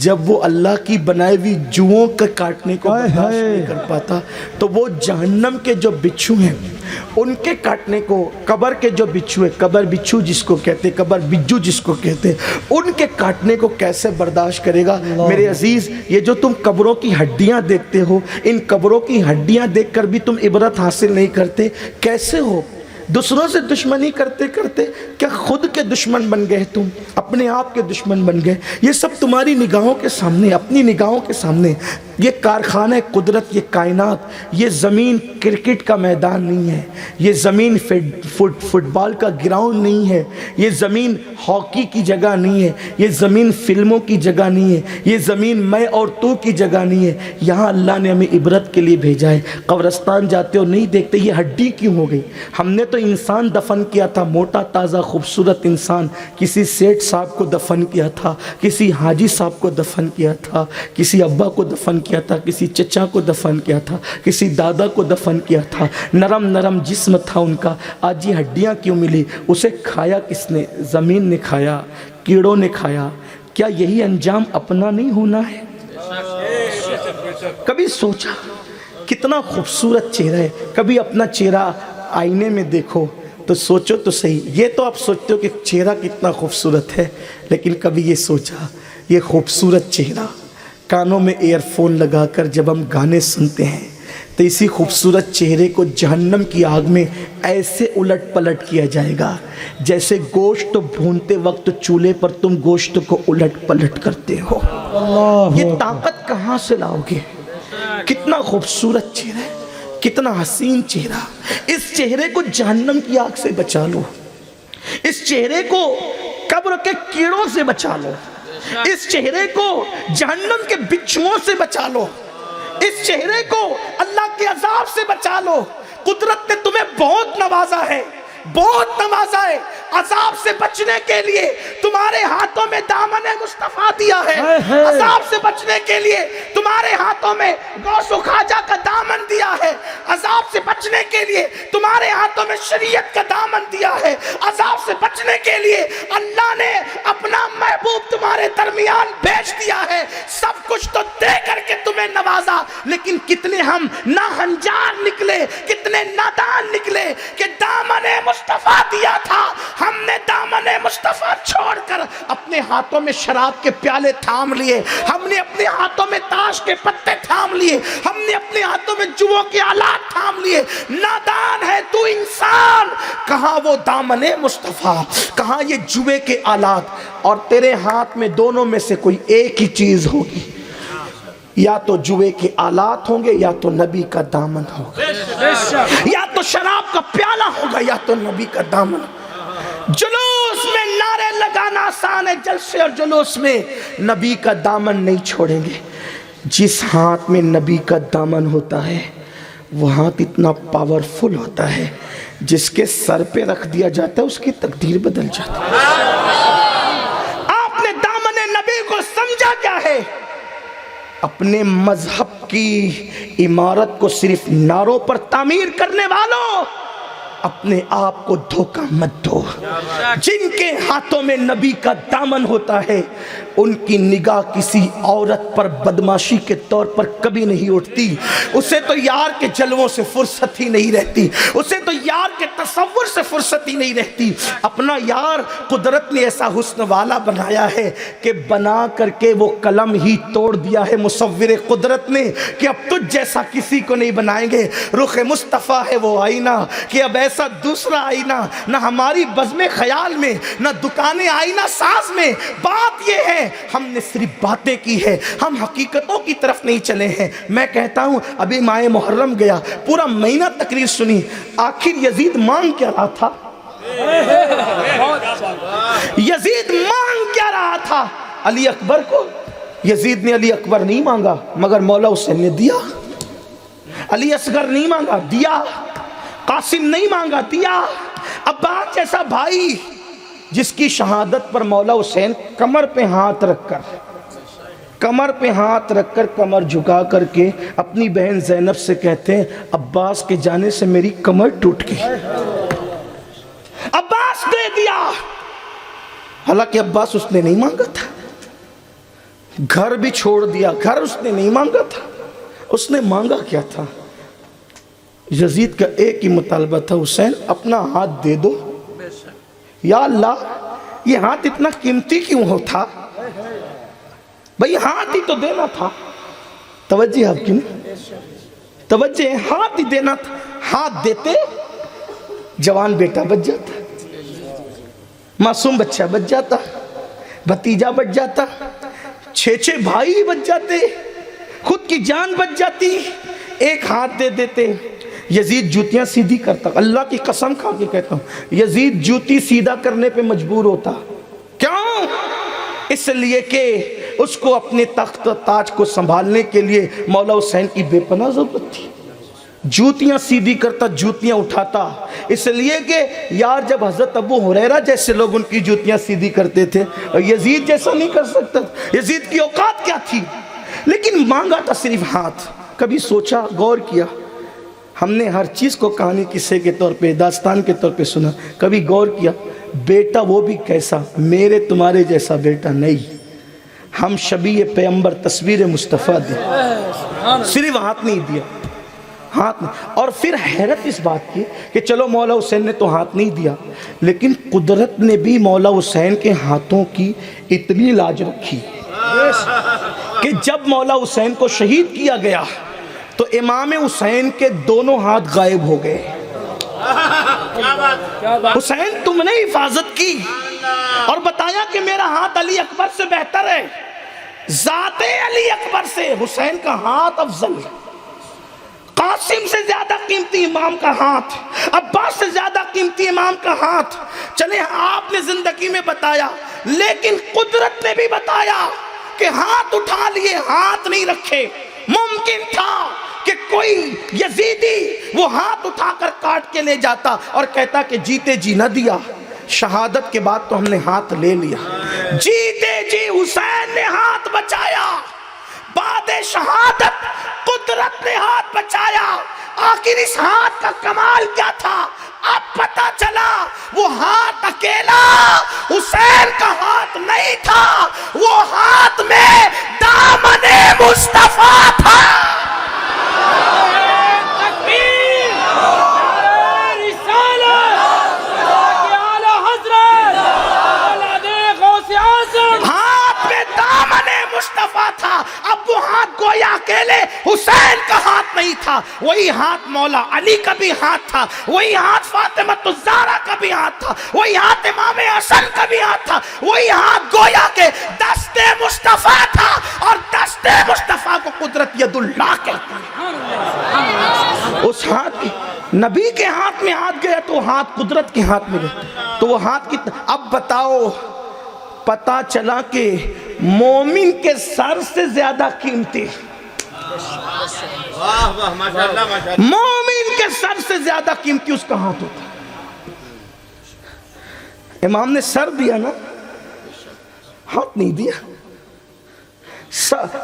جب وہ اللہ کی بنائی ہوئی جوؤں کا کاٹنے کو برداشت نہیں کر پاتا تو وہ جہنم کے جو بچھو ہیں ان کے کاٹنے کو، قبر کے جو بچھو ہے، قبر بچھو جس کو کہتے، قبر بجو جس کو کہتے، ان کے کاٹنے کو کیسے برداشت کرے گا. میرے عزیز، یہ جو تم قبروں کی ہڈیاں دیکھتے ہو، ان قبروں کی ہڈیاں دیکھ کر بھی تم عبرت حاصل نہیں کرتے. کیسے ہو؟ دوسروں سے دشمنی کرتے کرتے کیا خود کے دشمن بن گئے؟ تم اپنے آپ کے دشمن بن گئے. یہ سب تمہاری نگاہوں کے سامنے، اپنی نگاہوں کے سامنے. یہ کارخانہ قدرت، یہ کائنات، یہ زمین کرکٹ کا میدان نہیں ہے، یہ زمین فٹ بال کا گراؤنڈ نہیں ہے، یہ زمین ہاکی کی جگہ نہیں ہے، یہ زمین فلموں کی جگہ نہیں ہے، یہ زمین میں اور تو کی جگہ نہیں ہے. یہاں اللہ نے ہمیں عبرت کے لیے بھیجا ہے. قبرستان جاتے ہو نہیں دیکھتے یہ ہڈی کیوں ہو گئی. ہم نے تو انسان دفن کیا تھا، موٹا تازہ خوبصورت انسان. کسی سیٹ صاحب کو دفن کیا تھا، کسی حاجی صاحب کو دفن کیا تھا، کسی ابا کو دفن کیا تھا، کسی چچا کو دفن کیا تھا، کسی دادا کو دفن کیا تھا. نرم نرم جسم تھا ان کا. آج یہ ہڈیاں کیوں ملی؟ اسے کھایا کس نے؟ زمین نے کھایا، کیڑوں نے کھایا. کیا یہی انجام اپنا نہیں ہونا ہے؟ کبھی سوچا کتنا خوبصورت چہرہ ہے؟ کبھی اپنا چہرہ آئینے میں دیکھو، تو سوچو تو صحیح، یہ تو آپ سوچتے ہو کہ چہرہ کتنا خوبصورت ہے، لیکن کبھی یہ سوچا یہ خوبصورت چہرہ کانوں میں ایئر فون لگا کر جب ہم گانے سنتے ہیں تو اسی خوبصورت چہرے کو جہنم کی آگ میں ایسے الٹ پلٹ کیا جائے گا جیسے گوشت بھونتے وقت چولہے پر تم گوشت کو الٹ پلٹ کرتے ہو۔ یہ طاقت کہاں سے لاؤ گے؟ کتنا خوبصورت چہرہ ہے، کتنا حسین چہرہ، اس چہرے کو جہنم کی آگ سے بچا لو، اس چہرے کو قبر کے کیڑوں سے بچا لو، اس چہرے کو جہنم کے بچھوؤں سے بچا لو، اس چہرے کو اللہ کے عذاب سے بچا لو۔ قدرت نے تمہیں بہت نوازا ہے، بہت نوازا ہے، عذاب سے بچنے کے لیے تمہارے ہاتھوں میں دامن مصطفیٰ دیا ہے، عذاب سے بچنے کے لیے تمہارے ہاتھوں میں غوث و خواجہ کا دامن دیا ہے، عذاب سے بچنے کے لیے تمہارے ہاتھوں میں شریعت کا دامن دیا ہے، عذاب سے بچنے کے لیے اللہ نے اپنا محبوب تمہارے درمیان بھیج دیا ہے۔ سب کچھ تو دے کر کے تمہیں نوازا، لیکن کتنے ہم ناہنجار نکلے، کتنے نادان نکلے کہ دامن مصطفیٰ دیا تھا، ہم نے دامن مصطفیٰ چھوڑ کر اپنے ہاتھوں میں شراب کے پیالے تھام لیے، ہم نے اپنے ہاتھوں میں تاش کے پتے تھام لیے، ہم نے اپنے ہاتھوں میں جوؤں کے آلات تھام لیے۔ نادان ہے تو انسان، کہاں وہ دامن مصطفیٰ، کہاں یہ جوے کے آلات؟ اور تیرے ہاتھ میں دونوں میں سے کوئی ایک ہی چیز ہوگی، یا تو جوے کے آلات ہوں گے یا تو نبی کا دامن ہوگا، یا تو شراب کا پیالہ ہوگا یا تو نبی کا دامن۔ جلوس میں نعرے لگانا آسان ہے، جلسے اور جلوس میں نبی کا دامن نہیں چھوڑیں گے۔ جس ہاتھ میں نبی کا دامن ہوتا ہے وہ ہاتھ اتنا پاورفل ہوتا ہے، جس کے سر پہ رکھ دیا جاتا ہے اس کی تقدیر بدل جاتی ہے۔ آپ نے دامن نبی کو سمجھا کیا ہے؟ اپنے مذہب کی عمارت کو صرف نعروں پر تعمیر کرنے والوں، اپنے آپ کو دھوکہ مت دو۔ جن کے ہاتھوں میں نبی کا دامن ہوتا ہے ان کی نگاہ کسی عورت پر بدماشی کے طور پر کبھی نہیں اٹھتی، اسے تو یار کے جلووں سے فرصت ہی نہیں رہتی، اسے تو یار کے تصور سے فرصت ہی نہیں رہتی۔ اپنا یار قدرت نے ایسا حسن والا بنایا ہے کہ بنا کر کے وہ قلم ہی توڑ دیا ہے مصور قدرت نے کہ اب تجھ جیسا کسی کو نہیں بنائیں گے۔ رخ مصطفیٰ ہے وہ آئینہ کہ اب ایسا دوسرا آئینہ نہ ہماری بزم خیال میں، نہ دکانیں آئینہ ساز میں۔ بات یہ ہے ہم نے صرف باتیں کی ہے، ہم حقیقتوں کی طرف نہیں چلے ہیں۔ میں کہتا ہوں ابھی ماہ محرم گیا، پورا مہینہ تقریر سنی، آخر یزید مانگ کیا رہا تھا؟ یزید مانگ کیا رہا تھا؟ علی اکبر کو؟ یزید نے علی اکبر نہیں مانگا مگر مولا حسین نے دیا۔ علی اصغر نہیں مانگا، دیا۔ قاسم نہیں مانگا، دیا۔ عباس جیسا بھائی جس کی شہادت پر مولا حسین کمر پہ ہاتھ رکھ کر کمر جھکا کر کے اپنی بہن زینب سے کہتے ہیں عباس کے جانے سے میری کمر ٹوٹ گئی۔ عباس دے دیا، حالانکہ عباس اس نے نہیں مانگا تھا۔ گھر بھی چھوڑ دیا، گھر اس نے نہیں مانگا تھا۔ اس نے مانگا کیا تھا؟ یزید کا ایک ہی مطالبہ تھا، حسین اپنا ہاتھ دے دو۔ یا اللہ یہ ہاتھ اتنا قیمتی کیوں تھا؟ بھئی ہاتھ ہی تو دینا تھا۔ توجہ آپ کی نہیں؟ توجہ، ہاتھ ہی دینا تھا۔ ہاتھ دیتے جوان بیٹا بچ جاتا، معصوم بچہ بچ جاتا، بھتیجا بچ جاتا، 6 بھائی بچ جاتے، خود کی جان بچ جاتی۔ ایک ہاتھ دے دیتے۔ یزید جوتیاں سیدھی کرتا، اللہ کی قسم کھا کے کہتا ہوں یزید جوتی سیدھا کرنے پہ مجبور ہوتا۔ کیوں؟ اس لیے کہ اس کو اپنے تخت و تاج کو سنبھالنے کے لیے مولا حسین کی بے پناہ ضرورت تھی۔ جوتیاں سیدھی کرتا، جوتیاں اٹھاتا، اس لیے کہ یار جب حضرت ابو ہریرہ جیسے لوگ ان کی جوتیاں سیدھی کرتے تھے اور یزید جیسا نہیں کر سکتا۔ یزید کی اوقات کیا تھی؟ لیکن مانگا تھا صرف ہاتھ۔ کبھی سوچا، غور کیا؟ ہم نے ہر چیز کو کہانی قصے کے طور پہ، داستان کے طور پہ سنا، کبھی غور کیا بیٹا وہ بھی کیسا؟ میرے تمہارے جیسا بیٹا نہیں، ہم شبیہ پیغمبر تصویر مصطفیٰ دی، صرف ہاتھ نہیں دیا۔ ہاتھ نہیں. اور پھر حیرت اس بات کی کہ چلو مولا حسین نے تو ہاتھ نہیں دیا، لیکن قدرت نے بھی مولا حسین کے ہاتھوں کی اتنی لاج رکھی کہ جب مولا حسین کو شہید کیا گیا تو امام حسین کے دونوں ہاتھ غائب ہو گئے. حسین تم نے حفاظت کی اور بتایا کہ میرا ہاتھ علی اکبر سے بہتر ہے، ذات علی اکبر سے حسین کا ہاتھ افضل ہے. قاسم سے زیادہ قیمتی امام کا ہاتھ، عباس سے زیادہ قیمتی امام کا ہاتھ. چلیں آپ نے زندگی میں بتایا، لیکن قدرت نے بھی بتایا کہ ہاتھ اٹھا لیے ہاتھ نہیں رکھے. ممکن تھا کہ کوئی یزیدی وہ ہاتھ اٹھا کر کاٹ کے لے جاتا اور کہتا کہ جیتے جی نہ دیا، شہادت کے بعد تو ہم نے ہاتھ لے لیا. جیتے جی حسین نے ہاتھ بچایا، بعد شہادت قدرت نے ہاتھ بچایا. آخر اس ہاتھ کا کمال کیا تھا؟ اب پتا چلا وہ ہاتھ اکیلا حسین کا ہاتھ نہیں تھا، وہ ہاتھ میں دامن مصطفیٰ تھا. مصطفیٰ تھا. اب وہ ہاتھ گویا اکیلے حسین کا ہاتھ نہیں تھا، وہی ہاتھ مولا علی کا بھی ہاتھ تھا، وہی ہاتھ فاطمہ الزہرا کا بھی ہاتھ تھا، وہی ہاتھ امام حسن کا بھی ہاتھ تھا. وہی ہاتھ گویا کے دست مصطفیٰ تھا، اور دست مصطفیٰ کو قدرت ید اللہ کہتی ہے. اس ہاتھ کی نبی کے ہاتھ میں ہاتھ گیا تو ہاتھ قدرت کے ہاتھ میں گیا تو وہ ہاتھ کی. اب بتاؤ، پتا چلا کہ مومن کے سر سے زیادہ قیمتی، مومن کے سر سے زیادہ قیمتی اس کا ہاتھ ہوتا. امام نے سر دیا نا، ہاتھ نہیں دیا.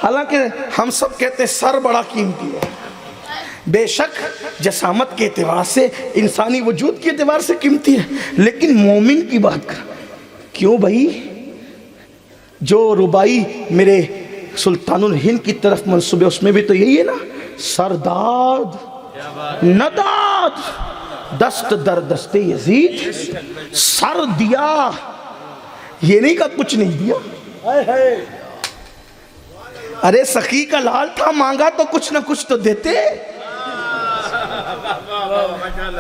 حالانکہ ہم سب کہتے ہیں سر بڑا قیمتی ہے، بے شک جسامت کے اعتبار سے، انسانی وجود کے اعتبار سے قیمتی ہے، لیکن مومن کی بات کر. کیوں بھائی؟ جو ربائی میرے سلطان الہند کی طرف منسوب ہے اس میں بھی تو یہی ہے نا، سرداد نداد دست در دست یزید. سر دیا، یہ نہیں کہا کچھ نہیں دیا. ارے سخی کا لال تھا، مانگا تو کچھ نہ کچھ تو دیتے،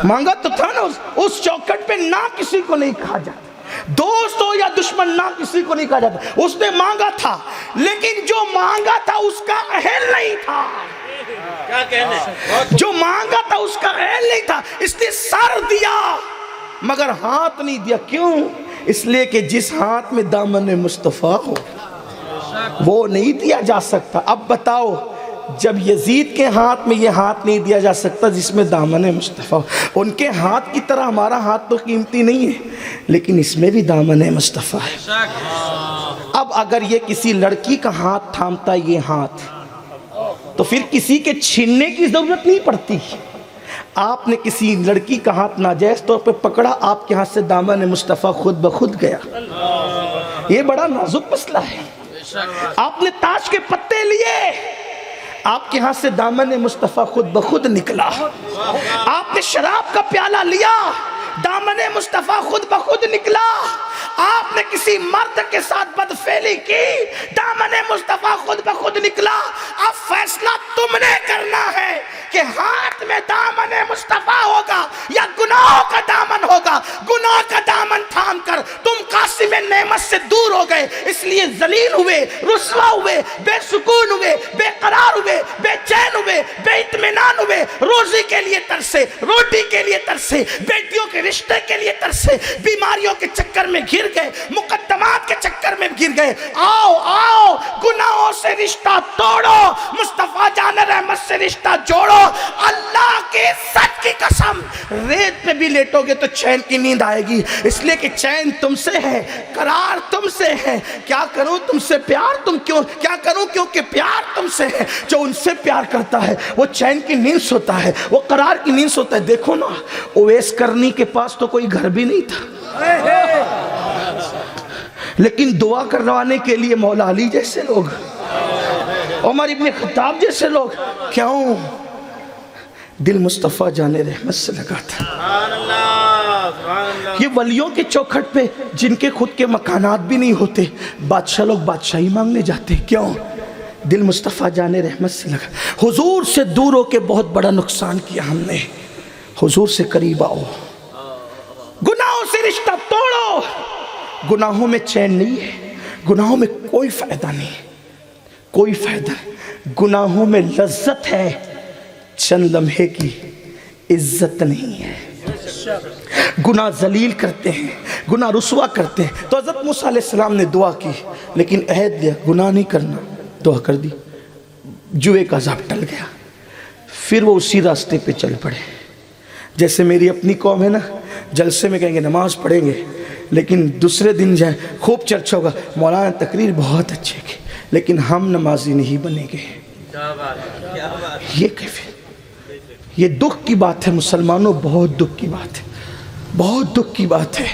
مانگا تو تھا نا. اس چوکھٹ پہ نہ کسی کو نہیں کہا جاتا، دوست ہو یا دشمن نہ کسی کو نہیں کہا جاتا. اس نے مانگا تھا، لیکن جو مانگا تھا اس کا اہل نہیں تھا. کیا کہنے؟ جو مانگا تھا اس کا اہل نہیں تھا، اس نے سر دیا مگر ہاتھ نہیں دیا. کیوں؟ اس لیے کہ جس ہاتھ میں دامن مصطفیٰ ہو وہ نہیں دیا جا سکتا. اب بتاؤ، جب یزید کے ہاتھ میں یہ ہاتھ نہیں دیا جا سکتا جس میں دامن مصطفیٰ، ان کے ہاتھ کی طرح ہمارا ہاتھ تو قیمتی نہیں ہے، لیکن اس میں بھی دامن مصطفیٰ ہے. اب اگر یہ کسی لڑکی کا ہاتھ تھامتا یہ ہاتھ تو پھر کسی کے چھیننے کی ضرورت نہیں پڑتی. آپ نے کسی لڑکی کا ہاتھ ناجائز طور پہ پکڑا، آپ کے ہاتھ سے دامن مصطفیٰ خود بخود گیا. یہ بڑا نازک مسئلہ ہے. آپ نے تاش کے پتے لیے، آپ کے ہاتھ سے دامن مصطفیٰ خود بخود نکلا. آپ نے شراب کا پیالہ لیا، دامن مصطفیٰ خود بخود نکلا. آپ نے کسی مرد کے ساتھ بدفعلی کی، دامن مصطفیٰ خود بخود نکلا. اب فیصلہ تم نے کرنا ہے کہ ہاتھ میں دامن مصطفیٰ ہوگا یا گناہوں کا دامن ہوگا. گناہ کا دامن تھام کر تم قاسم نعمت سے دور ہو گئے، اس لیے ذلیل ہوئے، رسوا ہوئے، بے سکون ہوئے، بے قرار ہوئے، بے چین ہوئے، بے اطمینان ہوئے. روزی کے لیے ترسے، روٹی کے لیے ترسے، بیٹیوں کے رشتے کے لیے ترسے، بیماریوں کے چکر میں گر گئے، مقدمات کے چکر میں گر گئے. آؤ آؤ، گناہوں سے رشتہ توڑو، مصطفیٰ جان رحمت سے رشتہ جوڑو. اللہ کی عزت کی قسم، ریت پہ بھی لیٹو گے تو چین کی نیند آئے گی، اس لیے کہ چین تم سے ہے، قرار تم سے ہے. کیا کروں تم سے پیار، تم کیوں کیا کروں کیونکہ پیار تم سے ہے. جو ان سے پیار کرتا ہے وہ چین کی نیند سوتا ہے، وہ قرار کی نیند سوتا ہے. دیکھو نا، اویس کرنی کے پاس تو کوئی گھر بھی نہیں تھا، لیکن دعا کروانے کے لیے مولا علی جیسے لوگ، عمر ابن خطاب جیسے لوگ. کیوں؟ دل مصطفیٰ جان رحمت سے لگا تھا۔ سبحان اللہ سبحان اللہ۔ یہ ولیوں کے چوکھٹ پہ جن کے خود کے مکانات بھی نہیں ہوتے، بادشاہ لوگ بادشاہی مانگنے جاتے، کیوں؟ دل مصطفیٰ جان رحمت سے لگا۔ حضور سے دور ہو کے بہت بڑا نقصان کیا ہم نے، حضور سے قریب آؤ، گناہوں سے رشتہ توڑو۔ گناہوں میں چین نہیں ہے، گناہوں میں کوئی فائدہ نہیں، کوئی فائدہ نہیں۔ گناہوں میں لذت ہے، چند لمحے کی عزت نہیں ہے۔ گناہ ذلیل کرتے ہیں، گناہ رسوا کرتے ہیں۔ تو حضرت موسیٰ علیہ السلام نے دعا کی، لیکن عہد لیا گناہ نہیں کرنا، دعا کر دی، جوئے کا عذاب ٹل گیا۔ پھر وہ اسی راستے پہ چل پڑے۔ جیسے میری اپنی قوم ہے نا، جلسے میں کہیں گے نماز پڑھیں گے، لیکن دوسرے دن جائیں خوب چرچا ہوگا، مولانا تقریر بہت اچھے کی، لیکن ہم نمازی نہیں بنیں گے۔ کیا بات ہے، کیا بات ہے۔ یہ کیفیت، یہ دکھ کی بات ہے مسلمانوں، بہت دکھ کی بات ہے، بہت دکھ کی بات ہے۔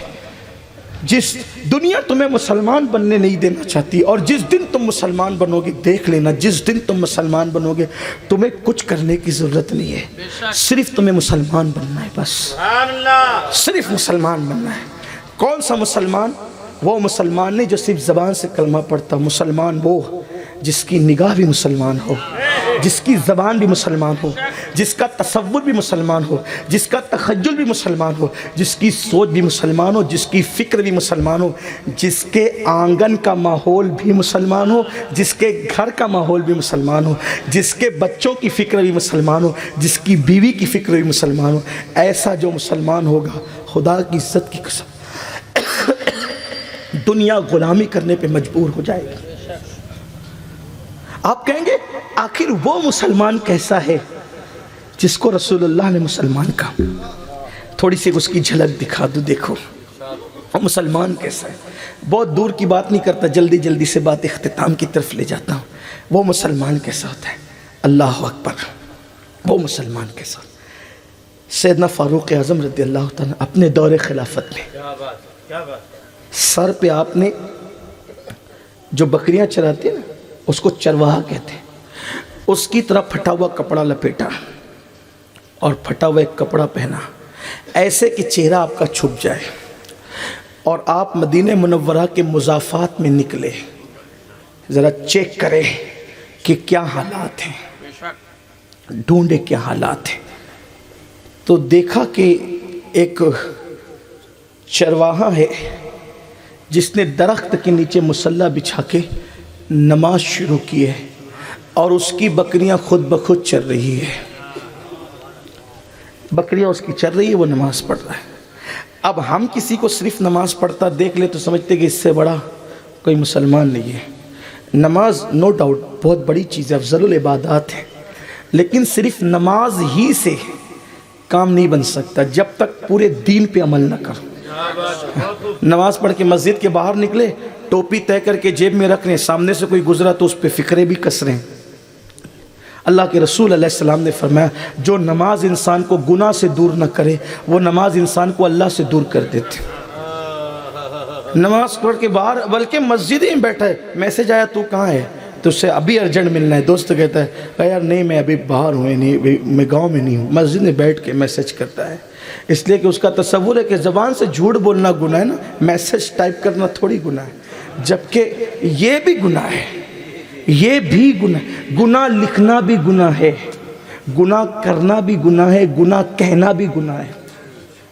جس دنیا تمہیں مسلمان بننے نہیں دینا چاہتی، اور جس دن تم مسلمان بنو گے، دیکھ لینا جس دن تم مسلمان بنو گے تمہیں کچھ کرنے کی ضرورت نہیں ہے، صرف تمہیں مسلمان بننا ہے، بس سبحان اللہ۔ صرف مسلمان بننا ہے۔ کون سا مسلمان؟ وہ مسلمان نہیں جو صرف زبان سے کلمہ پڑھتا، مسلمان وہ جس کی نگاہ بھی مسلمان ہو، جس کی زبان بھی مسلمان ہو، جس کا تصور بھی مسلمان ہو، جس کا تخیل بھی مسلمان ہو، جس کی سوچ بھی مسلمان ہو، جس کی فکر بھی مسلمان ہو، جس کے آنگن کا ماحول بھی مسلمان ہو، جس کے گھر کا ماحول بھی مسلمان ہو، جس کے بچوں کی فکر بھی مسلمان ہو، جس کی بیوی کی فکر بھی مسلمان ہو۔ ایسا جو مسلمان ہوگا، خدا کی عزت کی قسم دنیا غلامی کرنے پہ مجبور ہو جائے گی۔ آپ کہیں گے آخر وہ مسلمان کیسا ہے جس کو رسول اللہ نے مسلمان کہا؟ تھوڑی سی اس کی جھلک دکھا دو، دیکھو وہ مسلمان کیسا ہے۔ بہت دور کی بات نہیں کرتا، جلدی جلدی سے بات اختتام کی طرف لے جاتا ہوں۔ وہ مسلمان کیسا ہوتا ہے؟ اللہ اکبر، وہ مسلمان کیسا ہوتا ہے؟ سیدنا فاروق اعظم رضی اللہ تعالیٰ اپنے دور خلافت میں کیا بات ہے، کیا بات ہے۔ سر پہ آپ نے جو بکریاں چراتے ہیں نا، اس کو چرواہا کہتے ہیں، اس کی طرح پھٹا ہوا کپڑا لپیٹا اور پھٹا ہوا ایک کپڑا پہنا، ایسے کہ چہرہ آپ کا چھپ جائے، اور آپ مدینہ منورہ کے مضافات میں نکلے، ذرا چیک کریں کہ کیا حالات ہیں، ڈھونڈے کیا حالات ہیں۔ تو دیکھا کہ ایک چرواہا ہے جس نے درخت کے نیچے مصلی بچھا کے نماز شروع کی ہے، اور اس کی بکریاں خود بخود چر رہی ہے، بکریاں اس کی چر رہی ہے، وہ نماز پڑھ رہا ہے۔ اب ہم کسی کو صرف نماز پڑھتا دیکھ لے تو سمجھتے کہ اس سے بڑا کوئی مسلمان نہیں ہے۔ نماز نو ڈاؤٹ بہت بڑی چیز ہے، افضل العبادات ہے، لیکن صرف نماز ہی سے کام نہیں بن سکتا جب تک پورے دین پہ عمل نہ کرو۔ نماز پڑھ کے مسجد کے باہر نکلے، ٹوپی طے کر کے جیب میں رکھ رہے ہیں، سامنے سے کوئی گزرا تو اس پہ فکرے بھی کس رہے ہیں۔ اللہ کے رسول علیہ السلام نے فرمایا جو نماز انسان کو گناہ سے دور نہ کرے، وہ نماز انسان کو اللہ سے دور کر دیتے۔ نماز پڑھ کے باہر، بلکہ مسجد ہی بیٹھا ہے، میسج آیا تو کہاں ہے، تو اس سے ابھی ارجنٹ ملنا ہے، دوست کہتا ہے یار نہیں میں ابھی باہر ہوں، نہیں میں گاؤں میں نہیں ہوں، مسجد میں بیٹھ کے میسج کرتا ہے، اس لیے کہ اس کا تصور ہے کہ زبان سے جھوٹ بولنا گناہ ہے نا، میسج ٹائپ کرنا تھوڑی گناہ ہے، جبکہ یہ بھی گناہ ہے، یہ بھی گناہ، گناہ لکھنا بھی گناہ ہے، گناہ کرنا بھی گناہ ہے، گناہ کہنا بھی گناہ ہے،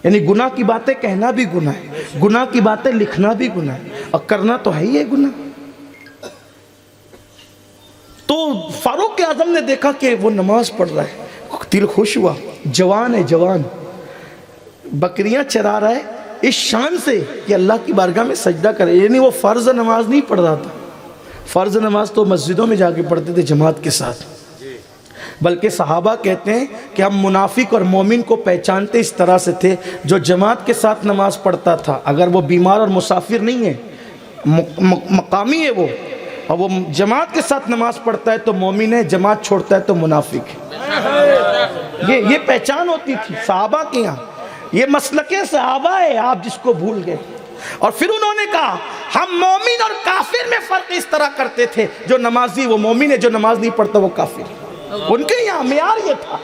یعنی گناہ کی باتیں کہنا بھی گناہ ہے، گناہ کی باتیں لکھنا بھی گناہ ہے، اور کرنا تو ہے ہی ہے گناہ۔ تو فاروق اعظم نے دیکھا کہ وہ نماز پڑھ رہا ہے، دل خوش ہوا، جوان ہے، جوان بکریاں چرا رہا ہے اس شان سے کہ اللہ کی بارگاہ میں سجدہ کرے، یعنی وہ فرض نماز نہیں پڑھ رہا تھا، فرض نماز تو مسجدوں میں جا کے پڑھتے تھے جماعت کے ساتھ، بلکہ صحابہ کہتے ہیں کہ ہم منافق اور مومن کو پہچانتے اس طرح سے تھے، جو جماعت کے ساتھ نماز پڑھتا تھا اگر وہ بیمار اور مسافر نہیں ہے، مقامی ہے وہ، اور وہ جماعت کے ساتھ نماز پڑھتا ہے تو مومن ہے، جماعت چھوڑتا ہے تو منافق ہے۔ یہ پہچان ہوتی تھی صحابہ کے یہاں، یہ مسلک صحابہ ہے آپ جس کو بھول گئے۔ اور پھر انہوں نے کہا ہم مومن اور کافر میں فرق اس طرح کرتے تھے، جو نمازی وہ مومن ہے، جو نماز نہیں پڑھتا وہ کافر ہے۔ ان کے یہاں معیار یہ تھا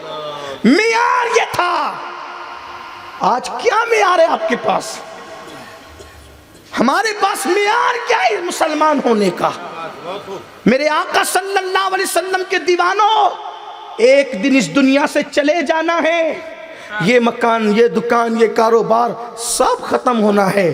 معیار یہ تھا. آج کیا معیار ہے آپ کے پاس؟ ہمارے پاس معیار کیا ہے مسلمان ہونے کا؟ میرے آقا صلی اللہ علیہ وسلم کے دیوانوں، ایک دن اس دنیا سے چلے جانا ہے. یہ مکان، یہ دکان، یہ کاروبار سب ختم ہونا ہے.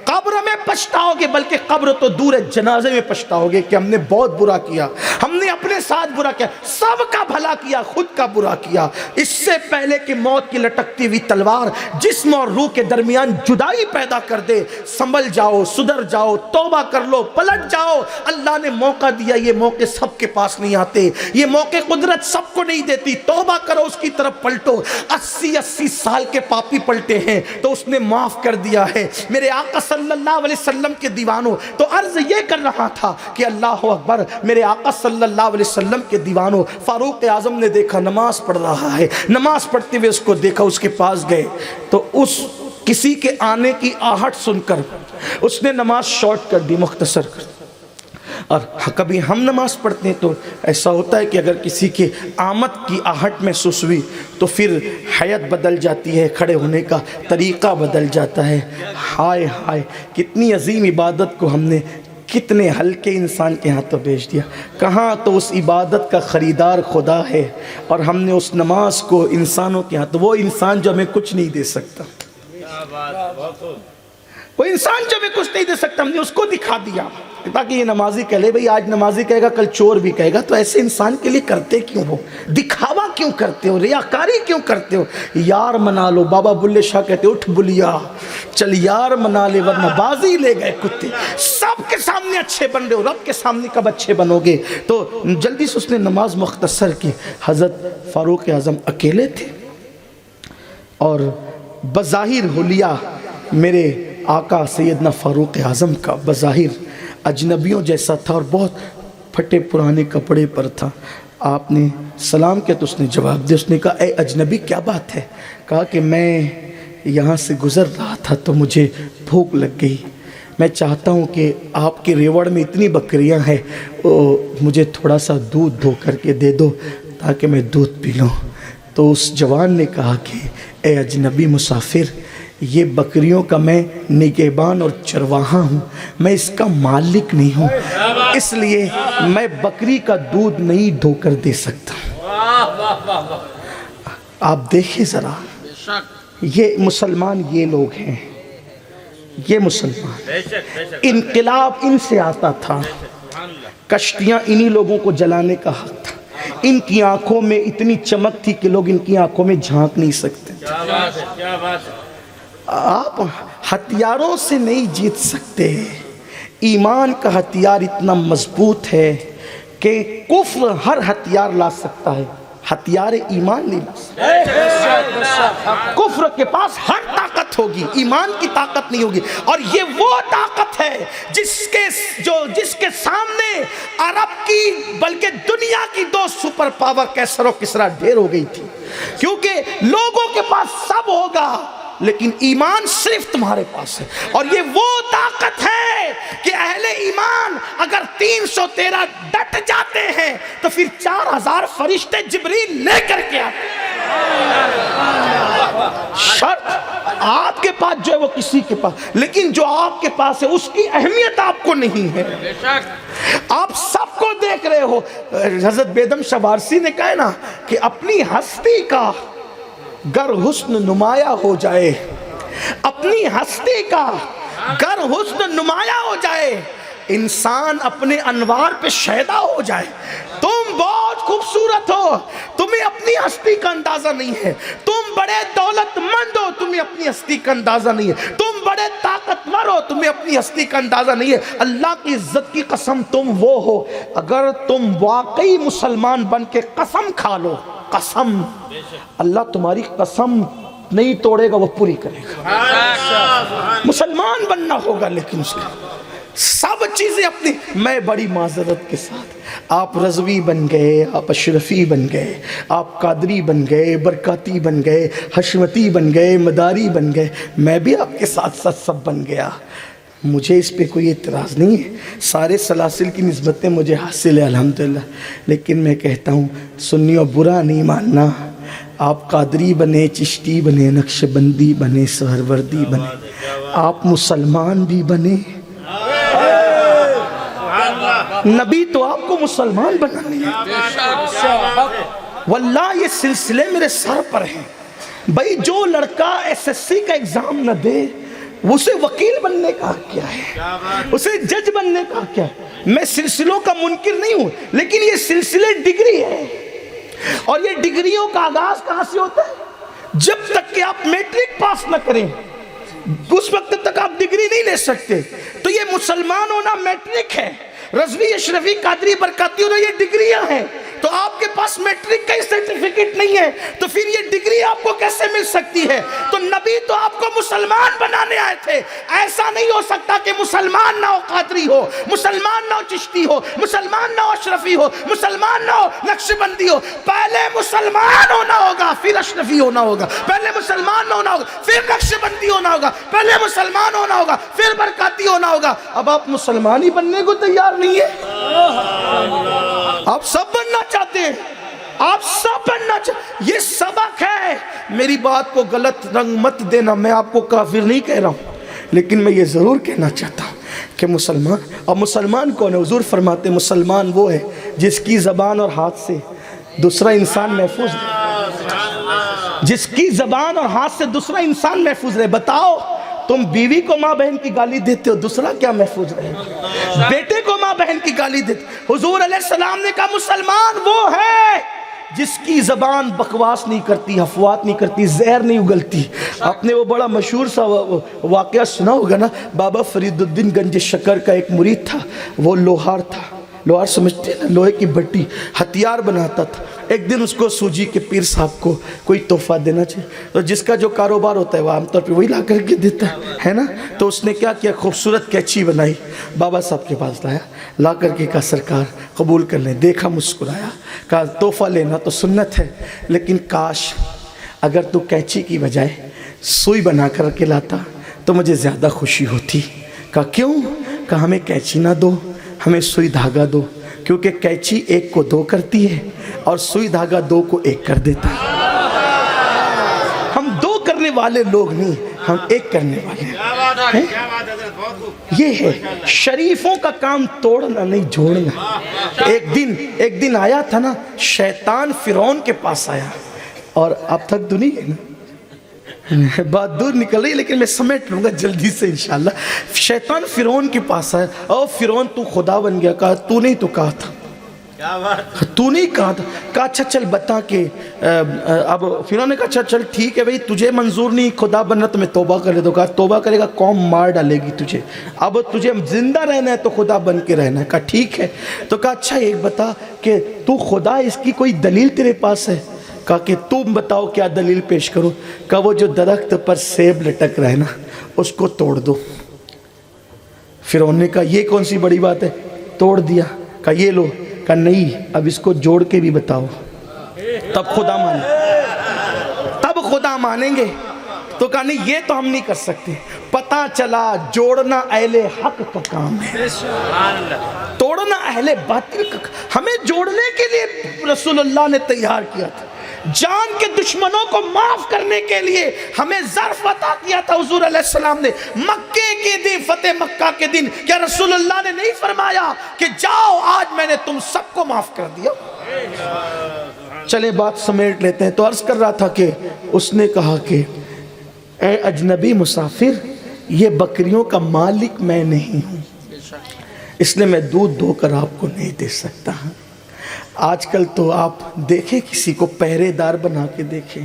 قبر میں پچھتاؤ گے، بلکہ قبر تو دور ہے، جنازے میں پچھتاؤ گے کہ ہم نے بہت برا کیا، ہم نے اپنے ساتھ برا کیا، سب کا بھلا کیا، خود کا برا کیا. اس سے پہلے کہ موت کی لٹکتی ہوئی تلوار جسم اور روح کے درمیان جدائی پیدا کر دے، سنبھل جاؤ، سدھر جاؤ، توبہ کر لو، پلٹ جاؤ. اللہ نے موقع دیا، یہ موقع سب کے پاس نہیں آتے، یہ موقع قدرت سب کو نہیں دیتی. توبہ کرو، اس کی طرف پلٹو. 80 سال کے پاپی پلٹے ہیں تو اس نے معاف کر دیا ہے. میرے آقا صلی اللہ علیہ وسلم کے دیوانوں، تو عرض یہ کر رہا تھا کہ اللہ اکبر، میرے آقا صلی اللہ علیہ وسلم کے دیوانوں، فاروق اعظم نے دیکھا نماز پڑھ رہا ہے، نماز پڑھتے ہوئے اس کو دیکھا، اس کے پاس گئے تو اس کسی کے آنے کی آہٹ سن کر اس نے نماز شارٹ کر دی، مختصر کر دی. اور کبھی ہم نماز پڑھتے ہیں تو ایسا ہوتا ہے کہ اگر کسی کے آمد کی آہٹ محسوس ہوئی تو پھر حیت بدل جاتی ہے، کھڑے ہونے کا طریقہ بدل جاتا ہے. ہائے ہائے، کتنی عظیم عبادت کو ہم نے کتنے ہلکے انسان کے ہاتھوں بیچ دیا. کہاں تو اس عبادت کا خریدار خدا ہے، اور ہم نے اس نماز کو انسانوں کے ہاتھوں، وہ انسان جو ہمیں کچھ نہیں دے سکتا، وہ انسان جو ہمیں کچھ نہیں دے سکتا، ہم نے اس کو دکھا دیا تاکہ یہ نمازی کہہ لے. بھئی آج نمازی کہے گا کل چور بھی کہے گا. تو ایسے انسان کے لیے کرتے کیوں ہو؟ دکھاوا کیوں کرتے ہو؟ ریاکاری کیوں کرتے ہو؟ یار منا لو. بابا بلے شاہ کہتے اٹھ بلیا چل یار منا لے ورنہ بازی لے گئے کتے. سب کے سامنے اچھے بن رہے ہو، رب کے سامنے کب اچھے بنو گے؟ تو جلدی سے اس نے نماز مختصر کی. حضرت فاروق اعظم اکیلے تھے اور بظاہر حلیہ میرے آقا سیدنا فاروق اعظم کا بظاہر اجنبیوں جیسا تھا اور بہت پھٹے پرانے کپڑے پر تھا. آپ نے سلام کیا تو اس نے جواب دیا. اس نے کہا اے اجنبی کیا بات ہے؟ کہا کہ میں یہاں سے گزر رہا تھا تو مجھے بھوک لگ گئی، میں چاہتا ہوں کہ آپ کے ریوڑ میں اتنی بکریاں ہیں، مجھے تھوڑا سا دودھ دھو کر کے دے دو تاکہ میں دودھ پی لوں. تو اس جوان نے کہا کہ اے اجنبی مسافر، یہ بکریوں کا میں نگہبان اور چرواہا ہوں، میں اس کا مالک نہیں ہوں، اس لیے میں بکری کا دودھ نہیں دھو کر دے سکتا. آپ دیکھیں ذرا، یہ مسلمان یہ لوگ ہیں، یہ مسلمان. انقلاب ان سے آتا تھا، کشتیاں انہی لوگوں کو جلانے کا حق تھا. ان کی آنکھوں میں اتنی چمک تھی کہ لوگ ان کی آنکھوں میں جھانک نہیں سکتے. کیا بات ہے. آپ ہتھیاروں سے نہیں جیت سکتے. ایمان کا ہتھیار اتنا مضبوط ہے کہ کفر ہر ہتھیار لا سکتا ہے، ہتھیار ایمان نہیں لا سکتا. کفر کے پاس ہر طاقت ہوگی، ایمان کی طاقت نہیں ہوگی. اور یہ وہ طاقت ہے جس کے سامنے عرب کی بلکہ دنیا کی 2 سپر پاور کیسر و کسرا ڈھیر ہو گئی تھی. کیونکہ لوگوں کے پاس سب ہوگا لیکن ایمان صرف تمہارے پاس ہے. اور یہ وہ طاقت ہے کہ اہل ایمان اگر 313 ڈٹ جاتے ہیں تو پھر 4000 فرشتے جبریل لے کر کے آتے ہیں. شرط آپ کے پاس جو ہے وہ کسی کے پاس، لیکن جو آپ کے پاس ہے اس کی اہمیت آپ کو نہیں ہے. آپ سب کو دیکھ رہے ہو. حضرت بیدم شاہ وارسی نے کہا نا کہ اپنی ہستی کا گر حسن نمایاں ہو جائے، اپنی ہستی کا گر حسن نمایاں ہو جائے، انسان اپنے انوار پہ شیدا ہو جائے. تم بہت خوبصورت ہو، تمہیں اپنی ہستی کا اندازہ نہیں ہے. تم بڑے دولت مند ہو، تمہیں اپنی ہستی کا اندازہ نہیں ہے. تم بڑے طاقتور ہو، تمہیں اپنی ہستی کا اندازہ نہیں ہے. اللہ کی عزت کی قسم تم وہ ہو، اگر تم واقعی مسلمان بن کے قسم کھا لو، قسم، اللہ تمہاری قسم نہیں توڑے گا، وہ پوری کرے گا. مسلمان بننا ہوگا لیکن اس کے سب چیزیں اپنی. میں بڑی معذرت کے ساتھ، آپ رضوی بن گئے، آپ اشرفی بن گئے، آپ قادری بن گئے، برکاتی بن گئے، حشمتی بن گئے، مداری بن گئے، میں بھی آپ کے ساتھ ساتھ سب بن گیا. مجھے اس پہ کوئی اعتراض نہیں ہے، سارے سلاسل کی نسبتیں مجھے حاصل ہے الحمدللہ. لیکن میں کہتا ہوں سنیوں برا نہیں ماننا، آپ قادری بنے، چشتی بنے، نقش بندی بنے، سہروردی بنے، آپ مسلمان بھی بنے۔ نبی تو آپ کو مسلمان بنانے ہیں۔ واللہ یہ سلسلے میرے سر پر ہیں بھائی، جو لڑکا ایس ایس سی کا ایگزام نہ دے اسے وکیل بننے کا کیا ہے، اسے جج بننے کا کیا ہے؟ میں سلسلوں کا منکر نہیں ہوں، لیکن یہ سلسلے ڈگری ہے، اور یہ ڈگریوں کا آغاز کہاں سے ہوتا ہے؟ جب تک کہ آپ میٹرک پاس نہ کریں اس وقت تک آپ ڈگری نہیں لے سکتے۔ تو یہ مسلمان ہونا میٹرک ہے، رضوی، اشرفی، قادری، برکاتی ہونا یہ ڈگریاں ہیں۔ تو آپ کے پاس میٹرک کا سرٹیفکیٹ نہیں ہے تو پھر یہ ڈگری آپ کو کیسے مل سکتی ہے؟ تو نبی تو آپ کو مسلمان بنانے آئے تھے۔ ایسا نہیں ہو سکتا کہ مسلمان نہ ہو قادری ہو، مسلمان نہ ہو چشتی ہو، مسلمان نہ ہو اشرفی ہو، مسلمان نہ ہو نقش بندی ہو۔ پہلے مسلمان ہونا ہوگا پھر اشرفی ہونا ہوگا، پہلے مسلمان ہونا ہوگا پھر نقش بندی ہونا ہوگا، پہلے مسلمان ہونا ہوگا پھر برکاتی ہونا ہوگا۔ اب آپ مسلمان ہی بننے کو تیار نہیں ہے، آپ سب بننا چاہتے ہیں، آپ سب بننا چاہتے ہیں۔ یہ سبق ہے، میری بات کو غلط رنگ مت دینا، میں آپ کو کافر نہیں کہہ رہا ہوں، لیکن میں یہ ضرور کہنا چاہتا ہوں کہ مسلمان، اور مسلمان کون ہے؟ حضور فرماتے ہیں مسلمان وہ ہے جس کی زبان اور ہاتھ سے دوسرا انسان محفوظ رہے، جس کی زبان اور ہاتھ سے دوسرا انسان محفوظ رہے۔ بتاؤ تم بیوی کو ماں بہن کی گالی دیتے ہو، دوسرا کیا محفوظ رہے؟ بیٹے کو ماں بہن کی گالی دیتے۔ حضور علیہ السلام نے کہا مسلمان وہ ہے جس کی زبان بکواس نہیں کرتی، افوات نہیں کرتی، زہر نہیں اگلتی۔ آپ نے وہ بڑا مشہور سا واقعہ سنا ہوگا نا، بابا فرید الدین گنج شکر کا ایک مرید تھا، وہ لوہار تھا، لوہار سمجھتے ہیں نا، لوہے کی بٹی، ہتھیار بناتا تھا۔ ایک دن اس کو سوجی کے پیر صاحب کو کوئی تحفہ دینا چاہیے، تو جس کا جو کاروبار ہوتا ہے وہ عام طور پہ وہی لا کر کے دیتا ہے نا۔ تو اس نے کیا کیا، خوبصورت کینچی بنائی، بابا صاحب کے پاس لایا، لا کر کے کہا سرکار قبول کر لیں۔ دیکھا، مسکرایا، کہا تحفہ لینا تو سنت ہے، لیکن کاش اگر تو کینچی کی بجائے سوئی بنا کر کے لاتا تو مجھے زیادہ خوشی ہوتی۔ کہا کیوں؟ کہا ہمیں کینچی نہ دو، ہمیں سوئی دھاگا دو، کیونکہ کینچی ایک کو دو کرتی ہے اور سوئی دھاگا دو کو ایک کر دیتا ہے۔ ہم دو کرنے والے لوگ نہیں، ہم ایک کرنے والے ہیں۔ یہ ہے شریفوں کا کام، توڑنا نہیں جوڑنا۔ ایک دن آیا تھا نا شیطان فرعون کے پاس آیا، اور اب تک تو نہیں ہے نا، بات دور نکل رہی، لیکن میں سمیٹ لوں گا جلدی سے انشاءاللہ۔ شیطان فرعون کے پاس آیا، او فرعون تو خدا بن گیا۔ کہا تو نہیں تو کہا تھا، تو نہیں کہا تھا۔ کہا اچھا چل بتا کہ اب فرعون نے کہا اچھا چل ٹھیک ہے بھئی، تجھے منظور نہیں خدا بننا تو میں توبہ کر لے دو۔ کہا توبہ کرے گا قوم مار ڈالے گی تجھے، اب تجھے زندہ رہنا ہے تو خدا بن کے رہنا ہے۔ کہا ٹھیک ہے۔ تو کہا اچھا ایک بتا کہ تو خدا، اس کی کوئی دلیل تیرے پاس ہے؟ کہا کہ تم بتاؤ کیا دلیل پیش کرو؟ کہا وہ جو درخت پر سیب لٹک رہا ہے نا اس کو توڑ دو۔ فرعون نے کہا یہ کون سی بڑی بات ہے؟ توڑ دیا۔ کہا یہ لو۔ کہا نہیں، اب اس کو جوڑ کے بھی بتاؤ، تب خدا مانیں گے۔ تو کہا نہیں یہ تو ہم نہیں کر سکتے۔ پتہ چلا جوڑنا اہل حق کا کام ہے، توڑنا اہل باطل کا۔ ہمیں جوڑنے کے لیے رسول اللہ نے تیار کیا تھا، جان کے دشمنوں کو معاف کرنے کے لیے ہمیں ظرف عطا کیا تھا حضور علیہ السلام نے۔ مکے کے دن، فتح مکہ کے دن، کیا رسول اللہ نے نہیں فرمایا کہ جاؤ آج میں نے تم سب کو معاف کر دیا؟ چلے بات سمیٹ لیتے ہیں۔ تو عرض کر رہا تھا کہ اس نے کہا کہ اے اجنبی مسافر، یہ بکریوں کا مالک میں نہیں ہوں، اس لیے میں دودھ دھو کر آپ کو نہیں دے سکتا۔ آج کل تو آپ دیکھیں کسی کو پہرے دار بنا کے دیکھیں،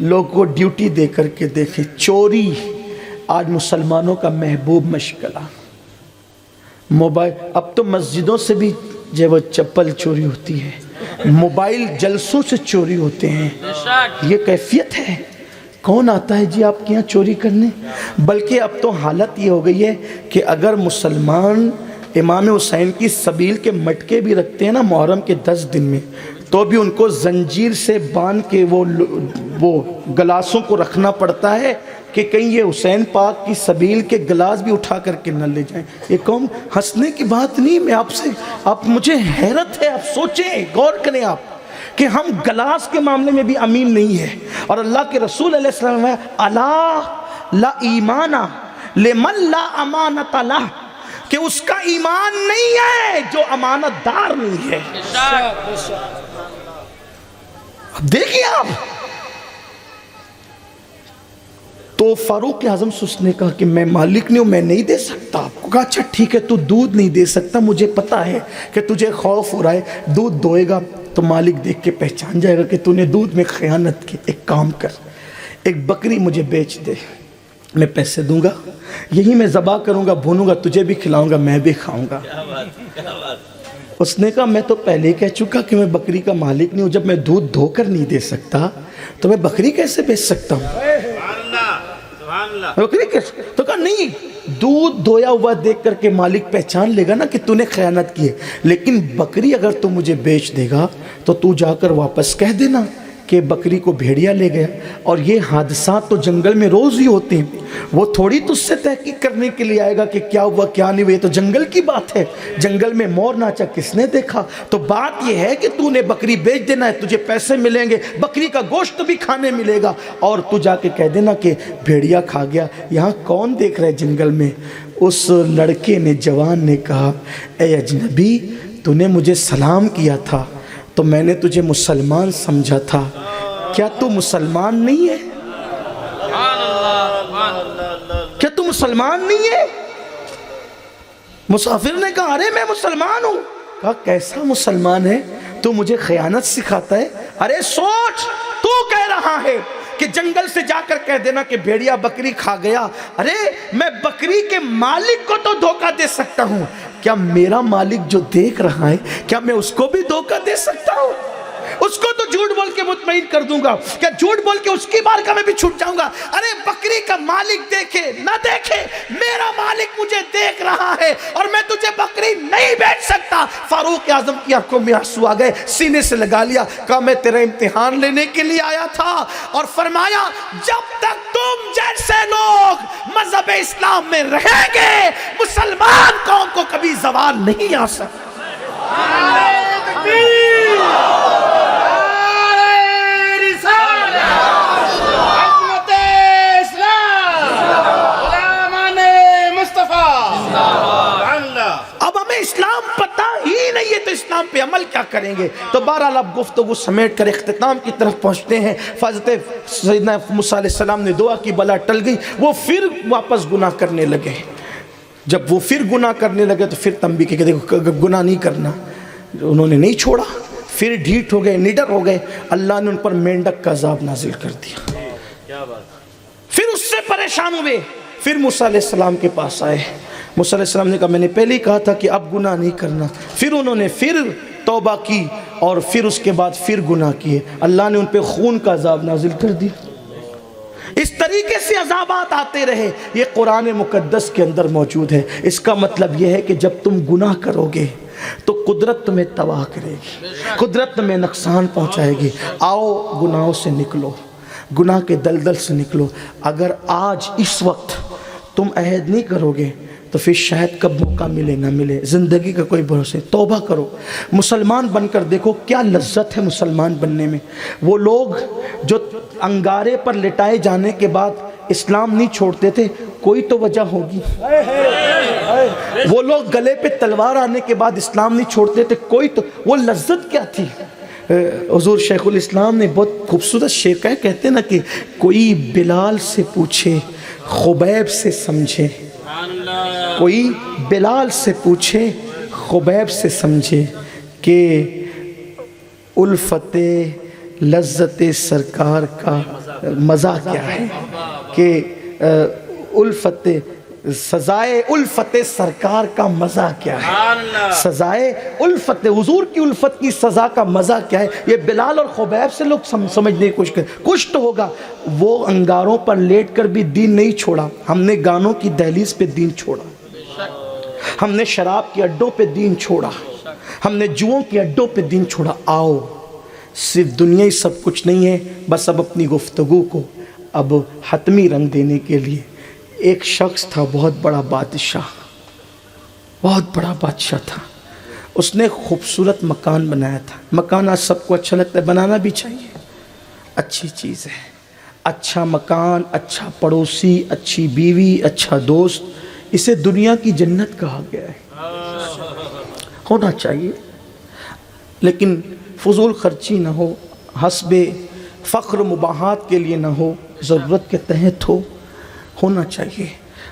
لوگ کو ڈیوٹی دے کر کے دیکھیں۔ چوری آج مسلمانوں کا محبوب مشغلہ۔ موبائل، اب تو مسجدوں سے بھی جو وہ چپل چوری ہوتی ہے، موبائل جلسوں سے چوری ہوتے ہیں۔ یہ کیفیت ہے؟ کون آتا ہے جی آپ کے یہاں چوری کرنے؟ بلکہ اب تو حالت یہ ہو گئی ہے کہ اگر مسلمان امام حسین کی سبیل کے مٹکے بھی رکھتے ہیں نا محرم کے 10 دن میں، تو بھی ان کو زنجیر سے باندھ کے وہ گلاسوں کو رکھنا پڑتا ہے کہ کہیں یہ حسین پاک کی سبیل کے گلاس بھی اٹھا کر کے نہ لے جائیں۔ یہ قوم ہنسنے کی بات نہیں، میں آپ سے، آپ مجھے حیرت ہے، آپ سوچیں، غور کریں آپ کہ ہم گلاس کے معاملے میں بھی امین نہیں ہے، اور اللہ کے رسول علیہ السلام ہے الا لا ایمان لمن لا امانت لہ، کہ اس کا ایمان نہیں ہے جو امانت دار نہیں ہے۔ اب دیکھیے آپ، تو فاروق اعظم سے اس نے کہا کہ میں مالک نہیں ہوں، میں نہیں دے سکتا آپ کو۔ کہا اچھا ٹھیک ہے، تو دودھ نہیں دے سکتا، مجھے پتا ہے کہ تجھے خوف ہو رہا ہے، دودھ دوئے گا تو مالک دیکھ کے پہچان جائے گا کہ تو نے دودھ میں خیانت کی۔ ایک کام کر، ایک بکری مجھے بیچ دے، میں پیسے دوں گا، یہی میں ذبح کروں گا، بھونوں گا، تجھے بھی کھلاؤں گا، میں بھی کھاؤں گا۔ اس نے کہا میں تو پہلے کہہ چکا کہ میں بکری کا مالک نہیں ہوں، جب میں دودھ دھو کر نہیں دے سکتا تو میں بکری کیسے بیچ سکتا ہوں؟ بکری کیسے؟ تو کہا نہیں، دودھ دھویا ہوا دیکھ کر کے مالک پہچان لے گا نا کہ تو نے خیانت کی ہے، لیکن بکری اگر تو مجھے بیچ دے گا تو تو جا کر واپس کہہ دینا کہ بکری کو بھیڑیا لے گیا۔ اور یہ حادثات تو جنگل میں روز ہی ہوتے ہیں، وہ تھوڑی تجھ سے تحقیق کرنے کے لیے آئے گا کہ کیا ہوا کیا نہیں ہوا، یہ تو جنگل کی بات ہے، جنگل میں مور ناچا کس نے دیکھا؟ تو بات یہ ہے کہ تو نے بکری بیچ دینا ہے، تجھے پیسے ملیں گے، بکری کا گوشت بھی کھانے ملے گا، اور تو جا کے کہہ دینا کہ بھیڑیا کھا گیا۔ یہاں کون دیکھ رہا ہے جنگل میں؟ اس لڑکے نے، جوان نے کہا اے اجنبی، تو نے مجھے سلام کیا تھا تو میں نے تجھے مسلمان سمجھا تھا، کیا تو مسلمان نہیں ہے؟ کیا تو مسلمان نہیں ہے؟ مسافر نے کہا ارے میں مسلمان ہوں۔ کہا کیسا مسلمان ہے؟ تو مجھے خیانت سکھاتا ہے؟ ارے سوچ، تو کہہ رہا ہے کہ جنگل سے جا کر کہہ دینا کہ بھیڑیا بکری کھا گیا، ارے میں بکری کے مالک کو تو دھوکہ دے سکتا ہوں، کیا میرا مالک جو دیکھ رہا ہے کیا میں اس کو بھی دھوکہ دے سکتا ہوں؟ اس کو تو جھوٹ بول کے مطمئن کر دوں گا، کیا جھوٹ بول کے اس کی بارگاہ میں بھی چھوٹ جاؤں گا؟ ارے بکری کا مالک دیکھے نہ دیکھے، میرا مالک مجھے دیکھ رہا ہے اور میں تجھے بکری نہیں بیچ سکتا۔ فاروق اعظم کی آنکھوں میں آنسو آ گئے، سینے سے لگا لیا، کہا میں تیرا امتحان لینے کے لیے آیا تھا، اور فرمایا جب تک تم جیسے لوگ مذہب اسلام میں رہیں گے مسلمان قوم کو کبھی زوال نہیں آ سکتا۔ اب ہمیں اسلام پتہ ہی نہیں ہے تو اسلام پہ عمل کیا کریں گے؟ تو بہرحال اب گفتگو سمیٹ کر اختتام کی طرف پہنچتے ہیں۔ حضرت سیدنا موسیٰ علیہ السلام نے دعا کی، بلا ٹل گئی، وہ پھر واپس گناہ کرنے لگے۔ جب وہ پھر گناہ کرنے لگے تو پھر تنبیہ کی کہ دیکھو گناہ نہیں کرنا، انہوں نے نہیں چھوڑا، پھر ڈھیٹ ہو گئے، نڈر ہو گئے، اللہ نے ان پر مینڈک کا عذاب نازل کر دیا۔ پھر اس سے پریشان ہوئے، پھر موسیٰ علیہ السلام کے پاس آئے۔ موسیٰ علیہ السلام نے کہا میں نے پہلے ہی کہا تھا کہ اب گناہ نہیں کرنا۔ پھر انہوں نے پھر توبہ کی اور پھر اس کے بعد پھر گناہ کیے، اللہ نے ان پہ خون کا عذاب نازل کر دیا۔ اس طریقے سے عذابات آتے رہے، یہ قرآن مقدس کے اندر موجود ہے۔ اس کا مطلب یہ ہے کہ جب تم گناہ کرو گے تو قدرت تمہیں تباہ کرے گی، قدرت تمہیں نقصان پہنچائے گی۔ آؤ گناہوں سے نکلو، گناہ کے دلدل سے نکلو۔ اگر آج اس وقت تم عہد نہیں کرو گے تو پھر شاید کب موقع ملے نہ ملے، زندگی کا کوئی بھروسہ نہیں۔ توبہ کرو، مسلمان بن کر دیکھو کیا لذت ہے مسلمان بننے میں۔ وہ لوگ جو انگارے پر لٹائے جانے کے بعد اسلام نہیں چھوڑتے تھے، کوئی تو وجہ ہوگی۔ وہ لوگ گلے پہ تلوار آنے کے بعد اسلام نہیں چھوڑتے تھے، کوئی تو، وہ لذت کیا تھی؟ حضور شیخ الاسلام نے بہت خوبصورت شعر کہا، کہتے ہیں نا کہ کوئی بلال سے پوچھے خبیب سے سمجھے، کوئی بلال سے پوچھے خبیب سے سمجھے کہ الفت لذت سرکار کا مزہ کیا ہے، کہ الفت سزائے الفت سرکار کا مزہ کیا ہے، سزائے الفت حضور کی الفت کی سزا کا مزہ کیا ہے۔ یہ بلال اور خبیب سے لوگ سمجھنے کی کوشش کریں، کچھ تو ہوگا۔ وہ انگاروں پر لیٹ کر بھی دین نہیں چھوڑا، ہم نے گانوں کی دہلیز پہ دین چھوڑا، ہم نے شراب کے اڈوں پہ دین چھوڑا، ہم نے جوؤں کے اڈوں پہ دین چھوڑا۔ آؤ، صرف دنیا ہی سب کچھ نہیں ہے، بس اب اپنی گفتگو کو اب حتمی رنگ دینے کے لیے، ایک شخص تھا بہت بڑا بادشاہ، بہت بڑا بادشاہ تھا، اس نے خوبصورت مکان بنایا تھا. مکان آج سب کو اچھا لگتا ہے, بنانا بھی چاہیے, اچھی چیز ہے. اچھا مکان, اچھا پڑوسی, اچھی بیوی, اچھا دوست, اسے دنیا کی جنت کہا گیا ہے, ہونا چاہیے. لیکن فضول خرچی نہ ہو, حسب فخر مباحات کے لیے نہ ہو, ضرورت کے تحت ہونا چاہیے.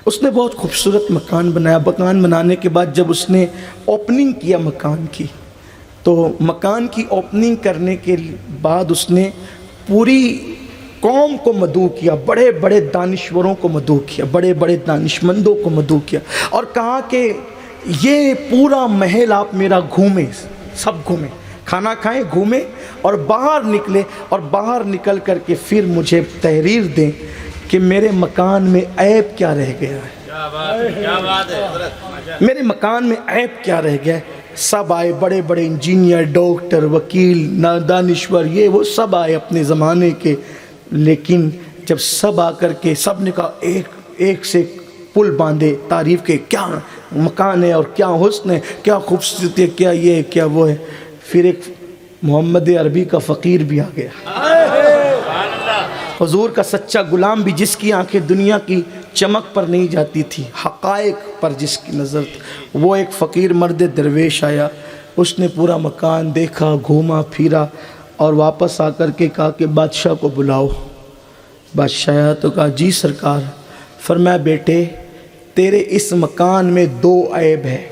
اس نے بہت خوبصورت مکان بنایا. مکان بنانے کے بعد جب اس نے اوپننگ کیا مکان کی, تو مکان کی اوپننگ کرنے کے بعد اس نے پوری قوم کو مدعو کیا, بڑے بڑے دانشوروں کو مدعو کیا, بڑے بڑے دانشمندوں کو مدعو کیا, اور کہا کہ یہ پورا محل آپ میرا گھومیں, سب گھومیں, کھانا کھائیں, گھومیں, اور باہر نکلے, اور باہر نکل کر کے پھر مجھے تحریر دیں کہ میرے مکان میں عیب کیا رہ گیا ہے, کیا بات ہے, میرے مکان میں عیب کیا رہ گیا ہے. سب آئے, بڑے بڑے انجینئر, ڈاکٹر, وکیل, دانشور, یہ وہ سب آئے اپنے زمانے کے. لیکن جب سب آ کر کے سب نے کہا, ایک سے پل باندھے تعریف کے, کیا مکان ہے اور کیا حسن ہے, کیا خوبصورتی ہے, کیا یہ ہے, کیا وہ ہے. پھر ایک محمد عربی کا فقیر بھی آ گیا, حضور کا سچا غلام بھی, جس کی آنکھیں دنیا کی چمک پر نہیں جاتی تھی, حقائق پر جس کی نظر تھی. وہ ایک فقیر مرد درویش آیا, اس نے پورا مکان دیکھا, گھوما پھرا, اور واپس آ کر کے کہا کہ بادشاہ کو بلاؤ. بادشاہ آیا تو کہا جی سرکار. فرمایا بیٹے تیرے اس مکان میں 2 عیب ہے,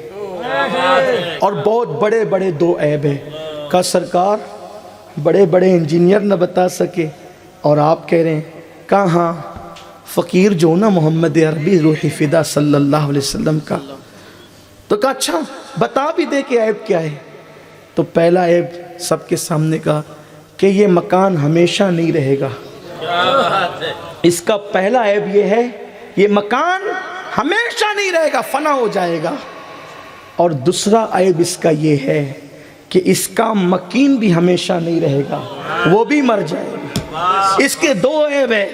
اور بہت بڑے بڑے 2 عیب ہے. کہا سرکار بڑے بڑے انجینئر نہ بتا سکے اور آپ کہہ رہے ہیں. کہا ہاں, فقیر جو نا محمد عربی روح فدا صلی اللہ علیہ وسلم کا. تو کہا اچھا بتا بھی دے کہ عیب کیا ہے. تو پہلا عیب سب کے سامنے کہا کہ یہ مکان ہمیشہ نہیں رہے گا. اس کا پہلا عیب یہ ہے, یہ مکان ہمیشہ نہیں رہے گا, فنا ہو جائے گا. اور دوسرا عیب اس کا یہ ہے کہ اس کا مکین بھی ہمیشہ نہیں رہے گا, وہ بھی مر جائے گا. اس کے 2 عیب ہے,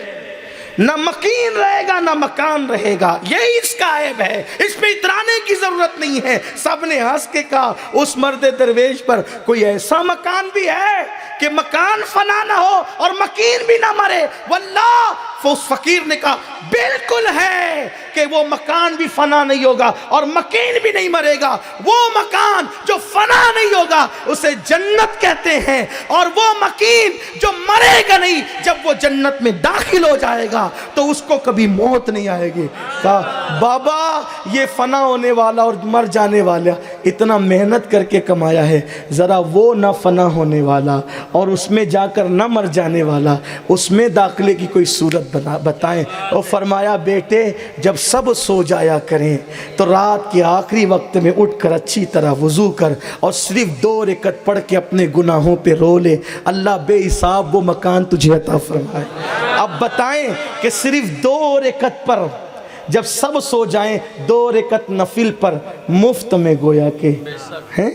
نہ مکین رہے گا نہ مکان رہے گا, یہی اس کا عیب ہے. اس پہ اترانے کی ضرورت نہیں ہے. سب نے ہنس کے کہا اس مرد درویش پر کوئی ایسا مکان بھی ہے کہ مکان فنا نہ ہو اور مکین بھی نہ مرے؟ واللہ. اس فقیر نے کہا بالکل ہے کہ وہ مکان بھی فنا نہیں ہوگا اور مکین بھی نہیں مرے گا. وہ مکان جو فنا نہیں ہوگا اسے جنت کہتے ہیں, اور وہ مکین جو مرے گا نہیں, جب وہ جنت میں داخل ہو جائے گا تو اس کو کبھی موت نہیں آئے گی. کہا بابا یہ فنا ہونے والا اور مر جانے والا اتنا محنت کر کے کمایا ہے, ذرا وہ نہ فنا ہونے والا اور اس میں جا کر نہ مر جانے والا, اس میں داخلے کی کوئی صورت بتائیں. اور فرمایا بیٹے جب سب سو جایا کریں تو رات کے آخری وقت میں اٹھ کر اچھی طرح وضو کر اور صرف 2 رکعت پڑھ کے اپنے گناہوں پہ رو لے, اللہ بے حساب وہ مکان تجھے عطا فرمائے. اب بتائیں کہ صرف 2 رکعت پر جب سب سو جائیں, 2 رکعت نفل پر مفت میں گویا کہ ہیں,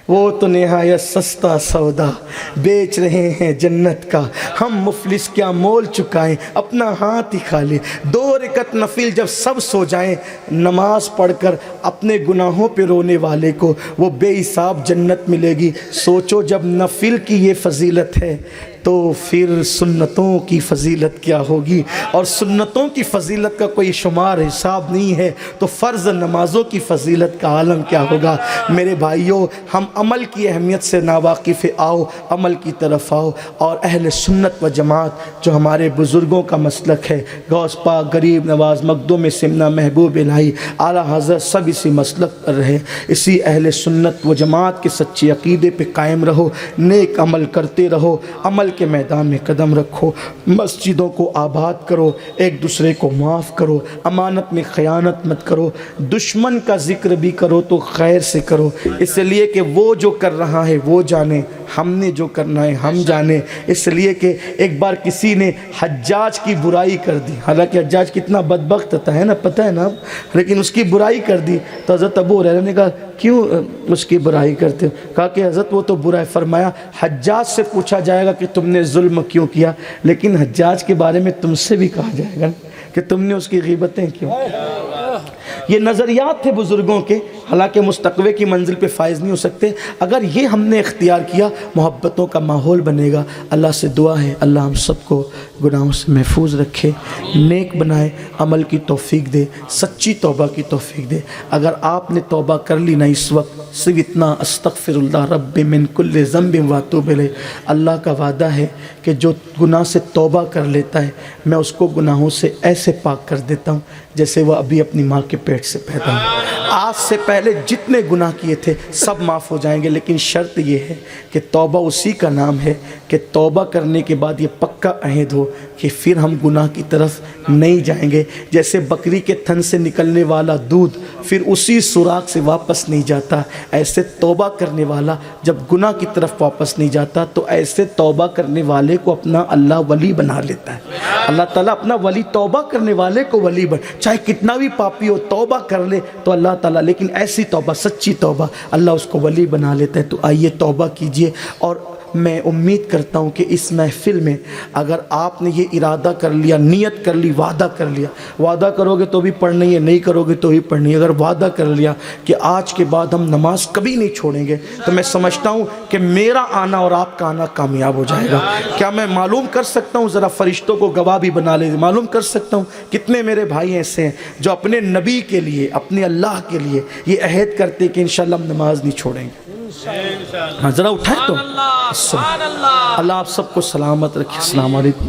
وہ تو نہایت سستا سودا بیچ رہے ہیں جنت کا, ہم مفلس کیا مول چکائیں, اپنا ہاتھ ہی کھا لے. 2 رکعت نفل جب سب سو جائیں, نماز پڑھ کر اپنے گناہوں پہ رونے والے کو وہ بے حساب جنت ملے گی. سوچو جب نفل کی یہ فضیلت ہے تو پھر سنتوں کی فضیلت کیا ہوگی, اور سنتوں کی فضیلت کا کوئی شمار حساب نہیں ہے تو فرض نمازوں کی فضیلت کا عالم کیا ہوگا. میرے بھائیوں ہم عمل کی اہمیت سے ناواقف, آؤ عمل کی طرف آؤ, اور اہل سنت و جماعت جو ہمارے بزرگوں کا مسلک ہے, غوث پاک, غریب نواز, مخدوم سمنہ, محبوب الہی, اعلیٰ حضرت, سب اسی مسلک پر رہے. اسی اہل سنت و جماعت کے سچے عقیدے پہ قائم رہو, نیک عمل کرتے رہو, عمل کے میدان میں قدم رکھو, مسجدوں کو آباد کرو, ایک دوسرے کو معاف کرو, امانت میں خیانت مت کرو, دشمن کا ذکر بھی کرو تو خیر سے کرو, اس لیے کہ وہ جو کر رہا ہے وہ جانے, ہم نے جو کرنا ہے ہم جانے. اس لیے کہ ایک بار کسی نے حجاج کی برائی کر دی, حالانکہ حجاج کتنا بدبخت تھا ہے نا, پتہ ہے نا, لیکن اس کی برائی کر دی. تو حضرت ابو ہریرہ نے کہا کیوں اس کی برائی کرتے ہو؟ کہا کہ حضرت وہ تو برا ہے. فرمایا حجاج سے پوچھا جائے گا کہ تم نے ظلم کیوں کیا, لیکن حجاج کے بارے میں تم سے بھی کہا جائے گا کہ تم نے اس کی غیبتیں کیوں. یہ نظریات تھے بزرگوں کے, حالانکہ مستقبے کی منزل پہ فائز نہیں ہو سکتے. اگر یہ ہم نے اختیار کیا محبتوں کا ماحول بنے گا. اللہ سے دعا ہے اللہ ہم سب کو گناہوں سے محفوظ رکھے, نیک بنائے, عمل کی توفیق دے, سچی توبہ کی توفیق دے. اگر آپ نے توبہ کر لی نا اس وقت صرف اتنا استغفر اللہ رب من کل ذنب واتوب الیہ, اللہ کا وعدہ ہے کہ جو گناہ سے توبہ کر لیتا ہے میں اس کو گناہوں سے ایسے پاک کر دیتا ہوں جیسے وہ ابھی اپنی ماں کے پیٹ سے پیدا ہو. آج سے پہلے جتنے گناہ کیے تھے سب معاف ہو جائیں گے, لیکن شرط یہ ہے کہ توبہ اسی کا نام ہے کہ توبہ کرنے کے بعد یہ پکا عہد ہو کہ پھر ہم گناہ کی طرف نہیں جائیں گے. جیسے بکری کے تھن سے نکلنے والا دودھ پھر اسی سوراخ سے واپس نہیں جاتا, ایسے توبہ کرنے والا جب گناہ کی طرف واپس نہیں جاتا تو ایسے توبہ کرنے والے کو اپنا اللہ ولی بنا لیتا ہے. اللہ تعالیٰ اپنا ولی, توبہ کرنے والے کو ولی چاہے کتنا بھی پاپی ہو توبہ کر لے تو اللہ تعالیٰ, لیکن ایسی توبہ سچی توبہ اللہ اس کو ولی بنا لیتا ہے. تو آئیے توبہ کیجئے. اور میں امید کرتا ہوں کہ اس محفل میں اگر آپ نے یہ ارادہ کر لیا, نیت کر لی, وعدہ کر لیا, وعدہ کرو گے تو بھی پڑھنی ہے, نہیں کرو گے تو بھی پڑھنی ہے, اگر وعدہ کر لیا کہ آج کے بعد ہم نماز کبھی نہیں چھوڑیں گے تو میں سمجھتا ہوں کہ میرا آنا اور آپ کا آنا کامیاب ہو جائے گا. کیا میں معلوم کر سکتا ہوں, ذرا فرشتوں کو گواہ بھی بنا لے, معلوم کر سکتا ہوں کتنے میرے بھائی ایسے ہیں جو اپنے نبی کے لیے, اپنے اللہ کے لیے یہ عہد کرتے کہ انشاءاللہ ہم نماز نہیں چھوڑیں گے. ہاں ذرا اٹھائیں تو. اللہ آپ سب کو سلامت رکھے. السلام علیکم.